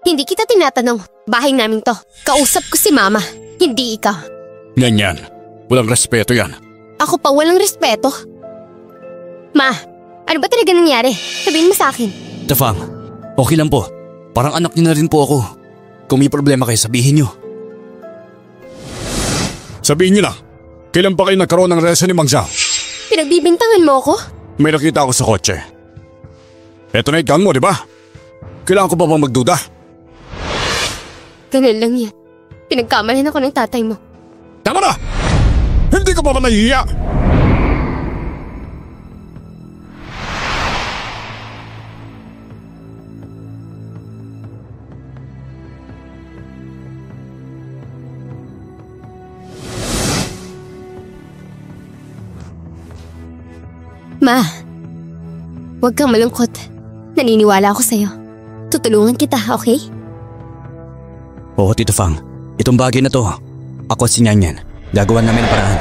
Hindi kita tinatanong. Bahay namin to. Kausap ko si Mama. Hindi ikaw. Yan. Walang respeto yan. Ako pa walang respeto. Ma, ano ba talaga nangyari? Sabihin mo sa akin. Tafang, okay lang po. Parang anak niyo na rin po ako. Kung may problema kayo, sabihin niyo. Sabihin niyo na, kailan pa kayo nagkaroon ng relasyon ni Mang Zhao? Pinagbibintangan mo ako? May nakita ako sa kotse. Eto na ikaw mo, di ba? Kailangan ko ba bang magduda? Ganun lang yan. Pinagkamalan ako ng tatay mo. Tama na! Hindi ka pa ba nahihiya? Ma, huwag kang malungkot. Naniniwala ako sa'yo. Tutulungan kita, okay? Oo, Tito Fang. Itong bagay na to, ako at si Nyanyan. Gagawan namin ang paraan.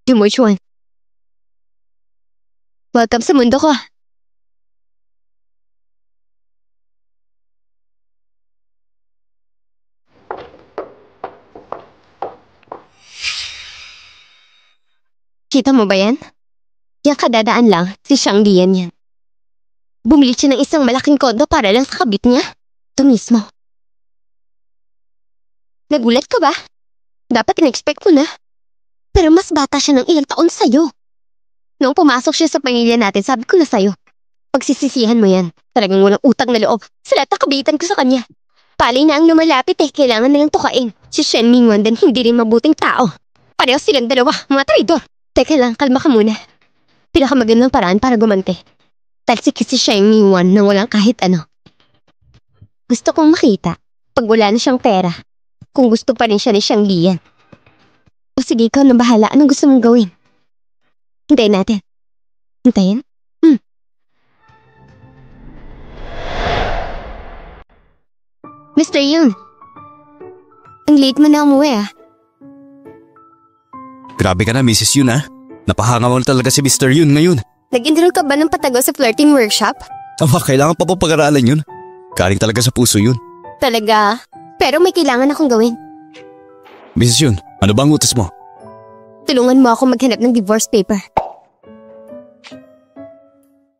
Jumuchuan. Welcome sa mundo ko. Kita mo ba yan? Yang kadadaan lang, si Shangdi yan. Bumili siya ng isang malaking kondo para lang sa kabit niya. Ito mismo. Nagulat ka ba? Dapat in-expect mo na. Pero mas bata siya ng ilang taon sa'yo. Noong pumasok siya sa pamilya natin, sabi ko na sa'yo. Pagsisisihan mo yan. Talagang walang utang na loob. Sa lahat ng kabitan ko sa kanya. Palay na ang lumalapit kailangan na lang tukain. Si Shen Mingwan din hindi rin mabuting tao. Pareho silang dalawa, mga traidor. Teka lang, kalma ka muna. Pinakamagandang paraan para gumante. Talsik si Shen Mingwan nang walang kahit ano. Gusto kong makita, pag wala na siyang pera, kung gusto pa rin siya ni Xiang Lian. O sige, ikaw na bahala. Anong gusto mong gawin? Hintayin natin. Hintayin? Mr. Yun. Ang late mo na umuwi Grabe ka na, Mrs. Yun Napahanga mo na talaga si Mr. Yun ngayon. Nag-enroll ka ba ng patago sa flirting workshop? Tama, kailangan pa pag-aralan yun. Galing talaga sa puso yun. Talaga? Pero may kailangan akong gawin. Mrs. Yun, ano bang utos mo? Tulungan mo ako maghanap ng divorce paper.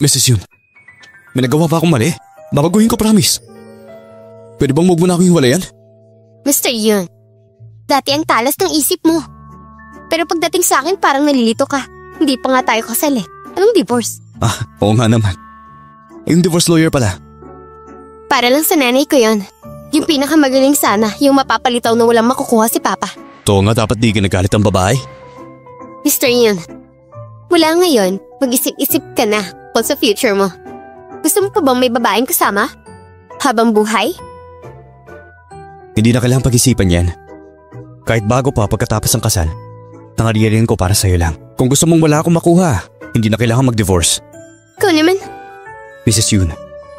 Mrs. Yun, may nagawa ba akong mali? Babaguhin ko, promise. Pwede bang huwag mo na akong hiwalayan? Mr. Yun, dati ang talas ng isip mo. Pero pagdating sa akin parang nalilito ka. Hindi pa nga tayo kasal Anong divorce? Oo nga naman. Yung divorce lawyer pala. Para lang sa nanay ko yon. Yung pinakamagaling sana, yung mapapalitaw na walang makukuha si Papa. Oo nga, dapat di ginagalit ang babae. Mr. Yun, mula ngayon, mag-isip-isip ka na kung sa future mo. Gusto mo pa bang may babaeng kasama? Habang buhay? Hindi na kailangang pag-isipan yan. Kahit bago pa pagkatapos ng kasal, nangaririn ko para sa'yo lang. Kung gusto mong wala akong makuha, hindi na kailangang mag-divorce. Ikaw naman. Mrs. Yun,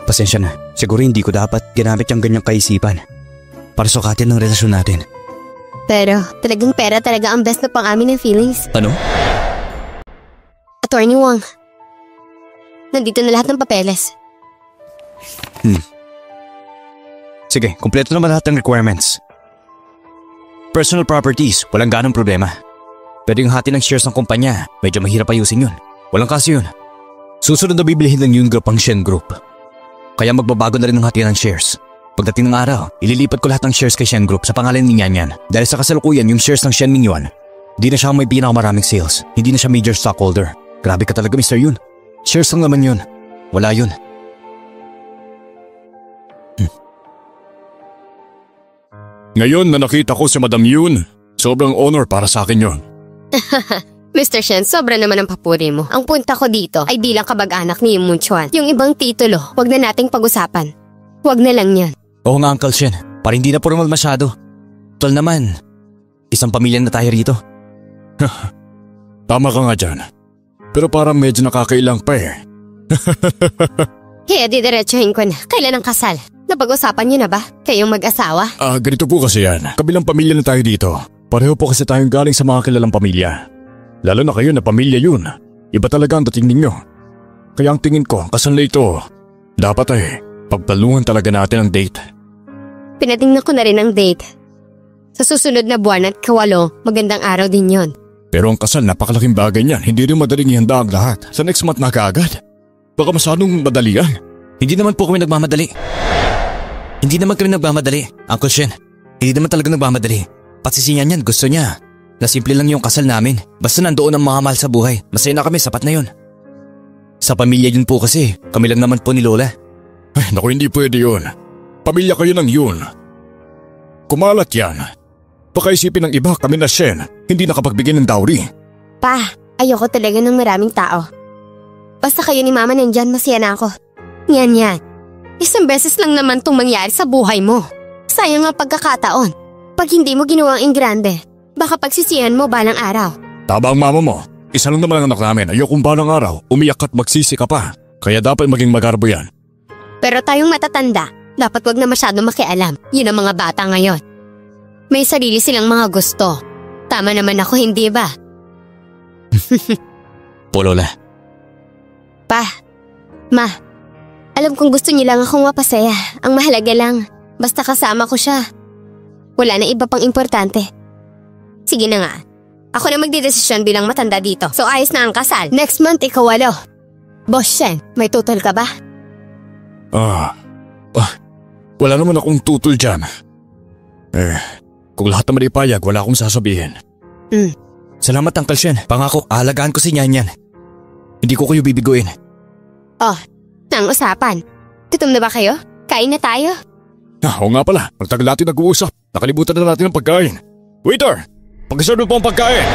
pasensya na. Siguro hindi ko dapat ginamit yung ganyang kaisipan para sukatin ang relasyon natin. Pero talagang pera talaga ang best na pang-amin ng feelings. Ano? Attorney Wang. Nandito na lahat ng papeles. Sige, kumpleto naman lahat ng requirements. Personal properties, walang ganong problema. Pero yung hati ng shares ng kumpanya, medyo mahirap ayusin yun. Walang kaso yun. Susunod na bibilihin ng Yun Group ang Shen Group. Kaya magbabago na rin ang hati ng shares. Pagdating ng araw, ililipat ko lahat ng shares kay Shen Group sa pangalan ni Yan Yan. Dahil sa kasalukuyan yung shares ng Shen Mingyuan, hindi na siya may pinakamaraming sales. Hindi na siya major stockholder. Grabe ka talaga, Mr. Yun. Shares lang naman yun. Wala yun. Ngayon na nakita ko si Madam Yun, sobrang honor para sa akin yun. Mr. Shen, sobra naman ang papuri mo. Ang punta ko dito ay bilang kabag-anak ni Yung Munchuan. Yung ibang titulo, wag na nating pag-usapan. Wag na lang yan. Oo nga, Uncle Shen. Para hindi na formal masyado. Tol naman, isang pamilya na tayo rito. Tama ka nga dyan. Pero parang medyo nakakailang pa eh. Kaya didiretsuhin ko na. Kailan ang kasal? Napag-usapan niyo na ba? Kayong mag-asawa? Ganito po kasi yan. Kabilang pamilya na tayo dito. Pareho po kasi tayong galing sa mga kilalang pamilya. Lalo na kayo na pamilya yun. Iba talaga ang dating ninyo. Kaya ang tingin ko, kasal na ito. Dapat ay pagpalungan talaga natin ang date. Pinatingnan ko na rin ang date. Sa susunod na buwan at kawalo, magandang araw din yon. Pero ang kasal, napakalaking bagay niyan. Hindi rin madaling ihanda ang lahat. Sa next month na kaagad. Baka masyadong madalian. Hindi naman po kami nagmamadali. Hindi naman kami nagmamadali, Uncle Shen. Hindi naman talaga nagmamadali. Pati si Yan Yan gusto niya. Na simple lang yung kasal namin. Basta nandoon ang mga mahal sa buhay. Masaya na kami, sapat na yun. Sa pamilya yun po kasi, kami lang naman po ni Lola. Ay, naku, hindi pwede yun. Pamilya kayo ng Yun. Kumalat yan. Baka isipin ng iba kami na Shen, hindi nakapagbigay ng dowry. Pa, ayoko talaga ng maraming tao. Basta kayo ni Mama nandyan, masaya na ako. Yan yan. Isang beses lang naman itong mangyari sa buhay mo. Sayang ang pagkakataon. Pag hindi mo ginawang ingrande, baka pagsisihan mo balang araw. Tama ang mama mo. Isa lang naman ang anak namin. Ayokong balang araw, umiyak at magsisi ka pa. Kaya dapat maging magarbo yan. Pero tayong matatanda, dapat wag na masyado makialam. Yun ang mga bata ngayon. May sarili silang mga gusto. Tama naman ako, hindi ba? Po, Lola. Pa, Ma, alam kong gusto niyo lang akong mapasaya. Ang mahalaga lang, basta kasama ko siya. Wala na iba pang importante. Sige na nga. Ako na magdidesisyon bilang matanda dito. So ayos na ang kasal. Next month, ikawalo. Boss Shen, may tutol ka ba? Wala naman akong tutol dyan. Kung lahat naman ipayag, wala akong sasabihin. Salamat, Uncle Shen. Pangako, aalagaan ko si Yan Yan. Hindi ko kayo bibiguin. Oh, nang usapan. Gutom na ba kayo? Kain na tayo. Oo nga pala, magtagal natin nag-uusap. Nakalimutan na natin ang pagkain. Waiter! Pag-serve mo po ang pagkain!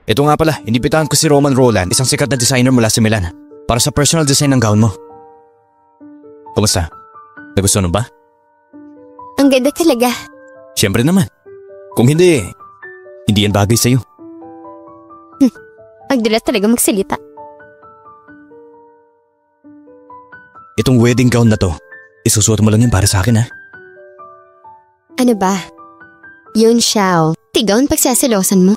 Ito nga pala, inibitahan ko si Roman Roland, isang sikat na designer mula sa Milan, para sa personal design ng gown mo. Kumusta? Nagustuhan mo ba? Ang ganda talaga. Siyempre naman. Kung hindi yan bagay sa'yo. Ang dulas talaga magsalita. Itong wedding gown na to, isusuot mo lang yan para sa akin, ha? Ano ba? Yun siya. Tigaw ang pagsasilosan mo.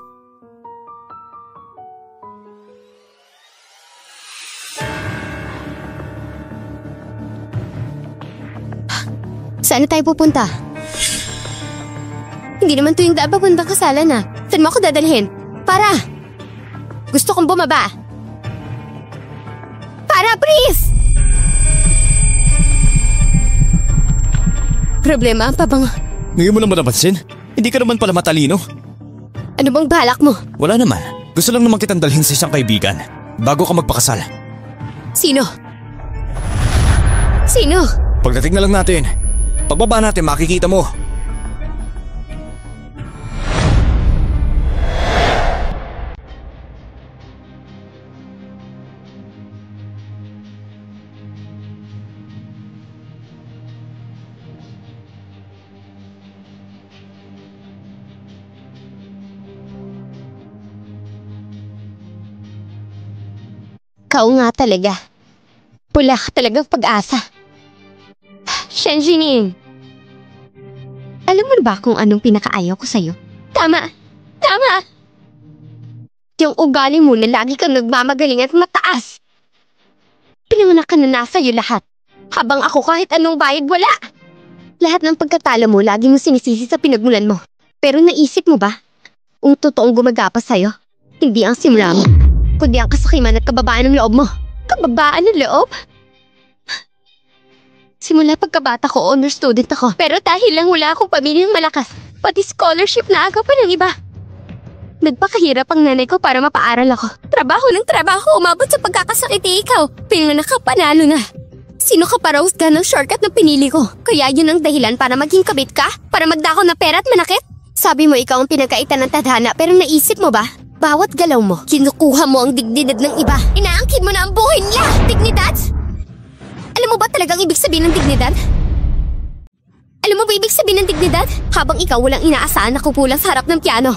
Saan tayo pupunta? Hindi naman to yung daan papuntang kasalan na. Saan mo ako dadalhin? Para! Gusto kong bumaba. Para, please! Problema ang pabango. Ngayon mo naman napansin? Hindi ka naman pala matalino. Ano bang balak mo? Wala naman. Gusto lang naman kitang dalhin sa isang kaibigan bago ka magpakasal. Sino? Sino? Pagdating na lang natin. Pagbaba natin, makikita mo. Ikaw nga talaga. Pula ka talagang pag-asa. Shen Jining. Alam mo ba kung anong pinakaayaw ko sa'yo? Tama! Tama! Yung ugali mo na lagi kang nagmamagaling at mataas. Pinanganak ka na nasa'yo lahat. Habang ako kahit anong bayad wala. Lahat ng pagkatalo mo lagi mo sinisisi sa pinagmulan mo. Pero naisip mo ba? Ang totoong gumagapa sa'yo, hindi ang simula mo, kundi ang kasakiman at kababaan ng loob mo. Kababaan ng loob? Simula pagkabata ko, honor student ako. Pero dahil lang wala akong pamilyang malakas, pati scholarship na agaw pa ng iba. Nagpakahirap ang nanay ko para mapaaral ako. Trabaho ng trabaho, umabot sa pagkakasakiti ikaw. Pinanganak ka, panalo na. Sino ka para husga ng shortcut na pinili ko? Kaya yun ang dahilan para maging kabit ka? Para magdako na pera at manakit? Sabi mo ikaw ang pinagkaitan ng tadhana, pero naisip mo ba? Bawat galaw mo, kinukuha mo ang dignidad ng iba. Inaangkin mo na ang buhay nila! Dignidad? Alam mo ba talagang ibig sabihin ng dignidad? Alam mo ba ibig sabihin ng dignidad? Habang ikaw walang inaasahan na kupulang sa harap ng piano.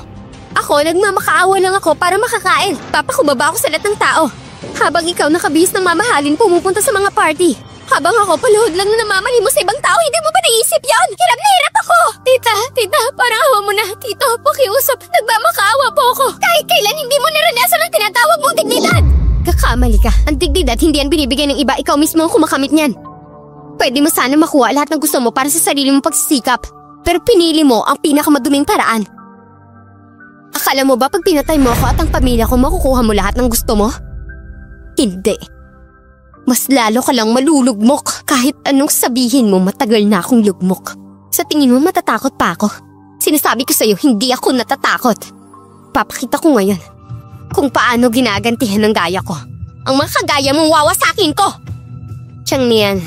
Ako, nagmamakaawa lang ako para makakain. Papakubaba ako sa lahat ng tao. Habang ikaw nakabihis ng mamahalin, pumupunta sa mga party. Habang ako paluhod lang na namamali mo sa ibang tao, hindi mo ba naisip yon? Hirap na hirap ako! Tita, parang awa mo na. Tito, pakiusap. Nagmamakaawa po ako. Kahit kailan hindi mo naranasan ang tinatawag mong dignidad. Kakamali ka. Ang dignidad hindi yan binibigay ng iba. Ikaw mismo ang kumakamit niyan. Pwede mo sana makuha lahat ng gusto mo para sa sarili mong pagsisikap. Pero pinili mo ang pinakamaduming paraan. Akala mo ba pag pinatay mo ako at ang pamilya ko, makukuha mo lahat ng gusto mo? Hindi. Mas lalo ka lang malulugmok. Kahit anong sabihin mo, matagal na akong lugmok. Sa tingin mo matatakot pa ako? Sinasabi ko sa'yo, hindi ako natatakot. Papakita ko ngayon kung paano ginagantihan ng gaya ko. Ang mga kagaya mong wawasakin ko! Tiyang niyan,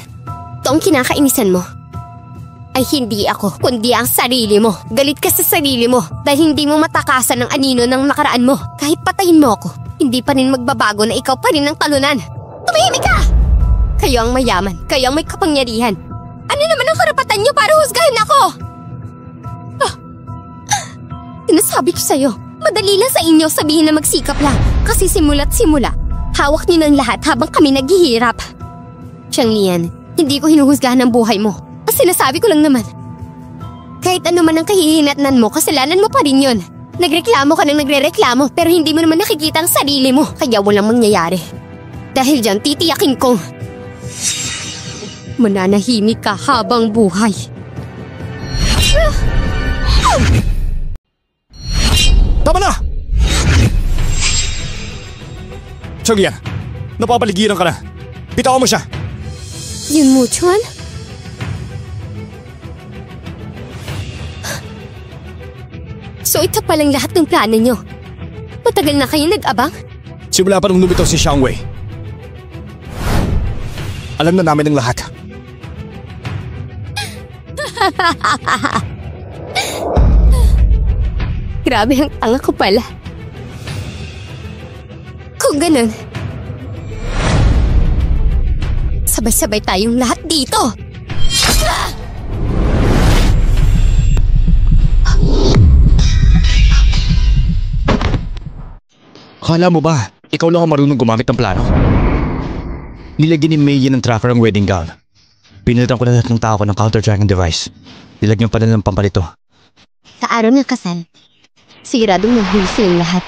ito ang kinakainisan mo. Ay hindi ako, kundi ang sarili mo. Galit ka sa sarili mo dahil hindi mo matakasan ang anino ng nakaraan mo. Kahit patayin mo ako, hindi pa rin magbabago na ikaw pa rin ang talunan. Tumahimik ka! Kayo ang mayaman, kayo ang may kapangyarihan. Ano naman ang karapatan niyo para husgahan ako? Sinasabi ko sa'yo, madali lang sa inyo sabihin na magsikap lang. Kasi simula't simula, hawak niyo ng lahat habang kami naghihirap. Tiyang niyan, hindi ko hinuhusgahan ang buhay mo. Ang sinasabi ko lang naman, kahit ano man ang kahihinatnan mo, kasalanan mo pa rin yun. Nagreklamo ka ng nagrereklamo, pero hindi mo naman nakikita ang sarili mo. Kaya walang mangyayari. Dahil dyan, titiyakin kong mananahimik ka habang buhay. Tama na! Chogyan, napapaligiran ka na. Bitawan mo siya. Yun mo, Chuan? So ito palang lahat ng plano nyo. Matagal na kayo nag-abang? Simula pa nung lumitaw si Xiang Wei. Alam na namin ang lahat. Grabe ang tanga ko pala. Kung ganun, sabay-sabay tayong lahat dito. Akala mo ba, ikaw lang ang marunong gumamit ng plano? Nilagyan ni Mei ng tracker ang wedding gown. Pinalitan ko na lahat ng tao ko ng counter-tracking device. Nilagyan pa na ng pampalito. Sa araw ng kasal, siguradong naghuli silang lahat.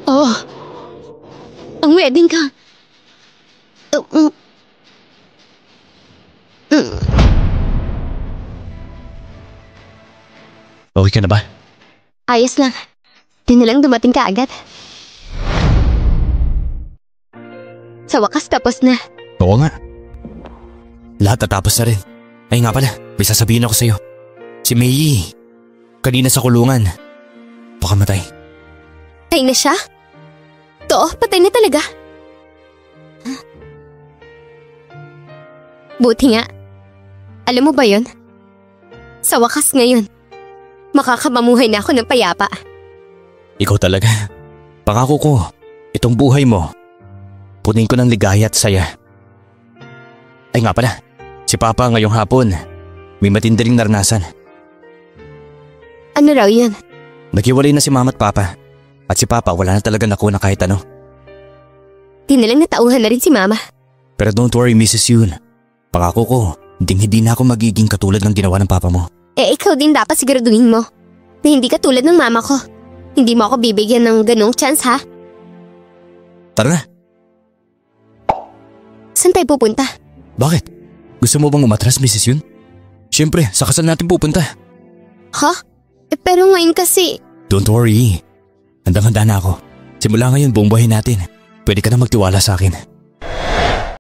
Oh, ang wedding gown. Okay ka na ba? Ayos lang. Di na lang dumating ka agad. Sa wakas tapos na. Oo nga. Lahat natapos na rin. Ay nga pala, may sasabihin ako sa'yo. Si Mei, kanina sa kulungan, pakamatay. Patay na siya? To, patay na talaga. Buti nga. Alam mo ba yon? Sa wakas ngayon, makakapamuhay na ako ng payapa. Ikaw talaga. Pangako ko, itong buhay mo, punin ko ng ligaya at saya. Ay nga pala, si Papa ngayong hapon, may matindi ring naranasan. Ano raw yun? Naghiwalay na si Mama at Papa. At si Papa wala na talaga nakuha kahit ano. Di na lang natauhan na rin si Mama. Pero don't worry, Mrs. Yoon. Pangako ko, hindi na ako magiging katulad ng ginawa ng Papa mo. Eh ikaw din dapat siguraduhin mo na hindi ka tulad ng Mama ko. Hindi mo ako bibigyan ng ganong chance ha? Tara na. Saan tayo pupunta? Bakit? Gusto mo bang umatras, Mrs. Yun? Siyempre, sa kasal natin pupunta. Ha? Pero ngayon kasi… Don't worry. Handang-handa na ako. Simula ngayon, buong buhay natin. Pwede ka na magtiwala sa akin.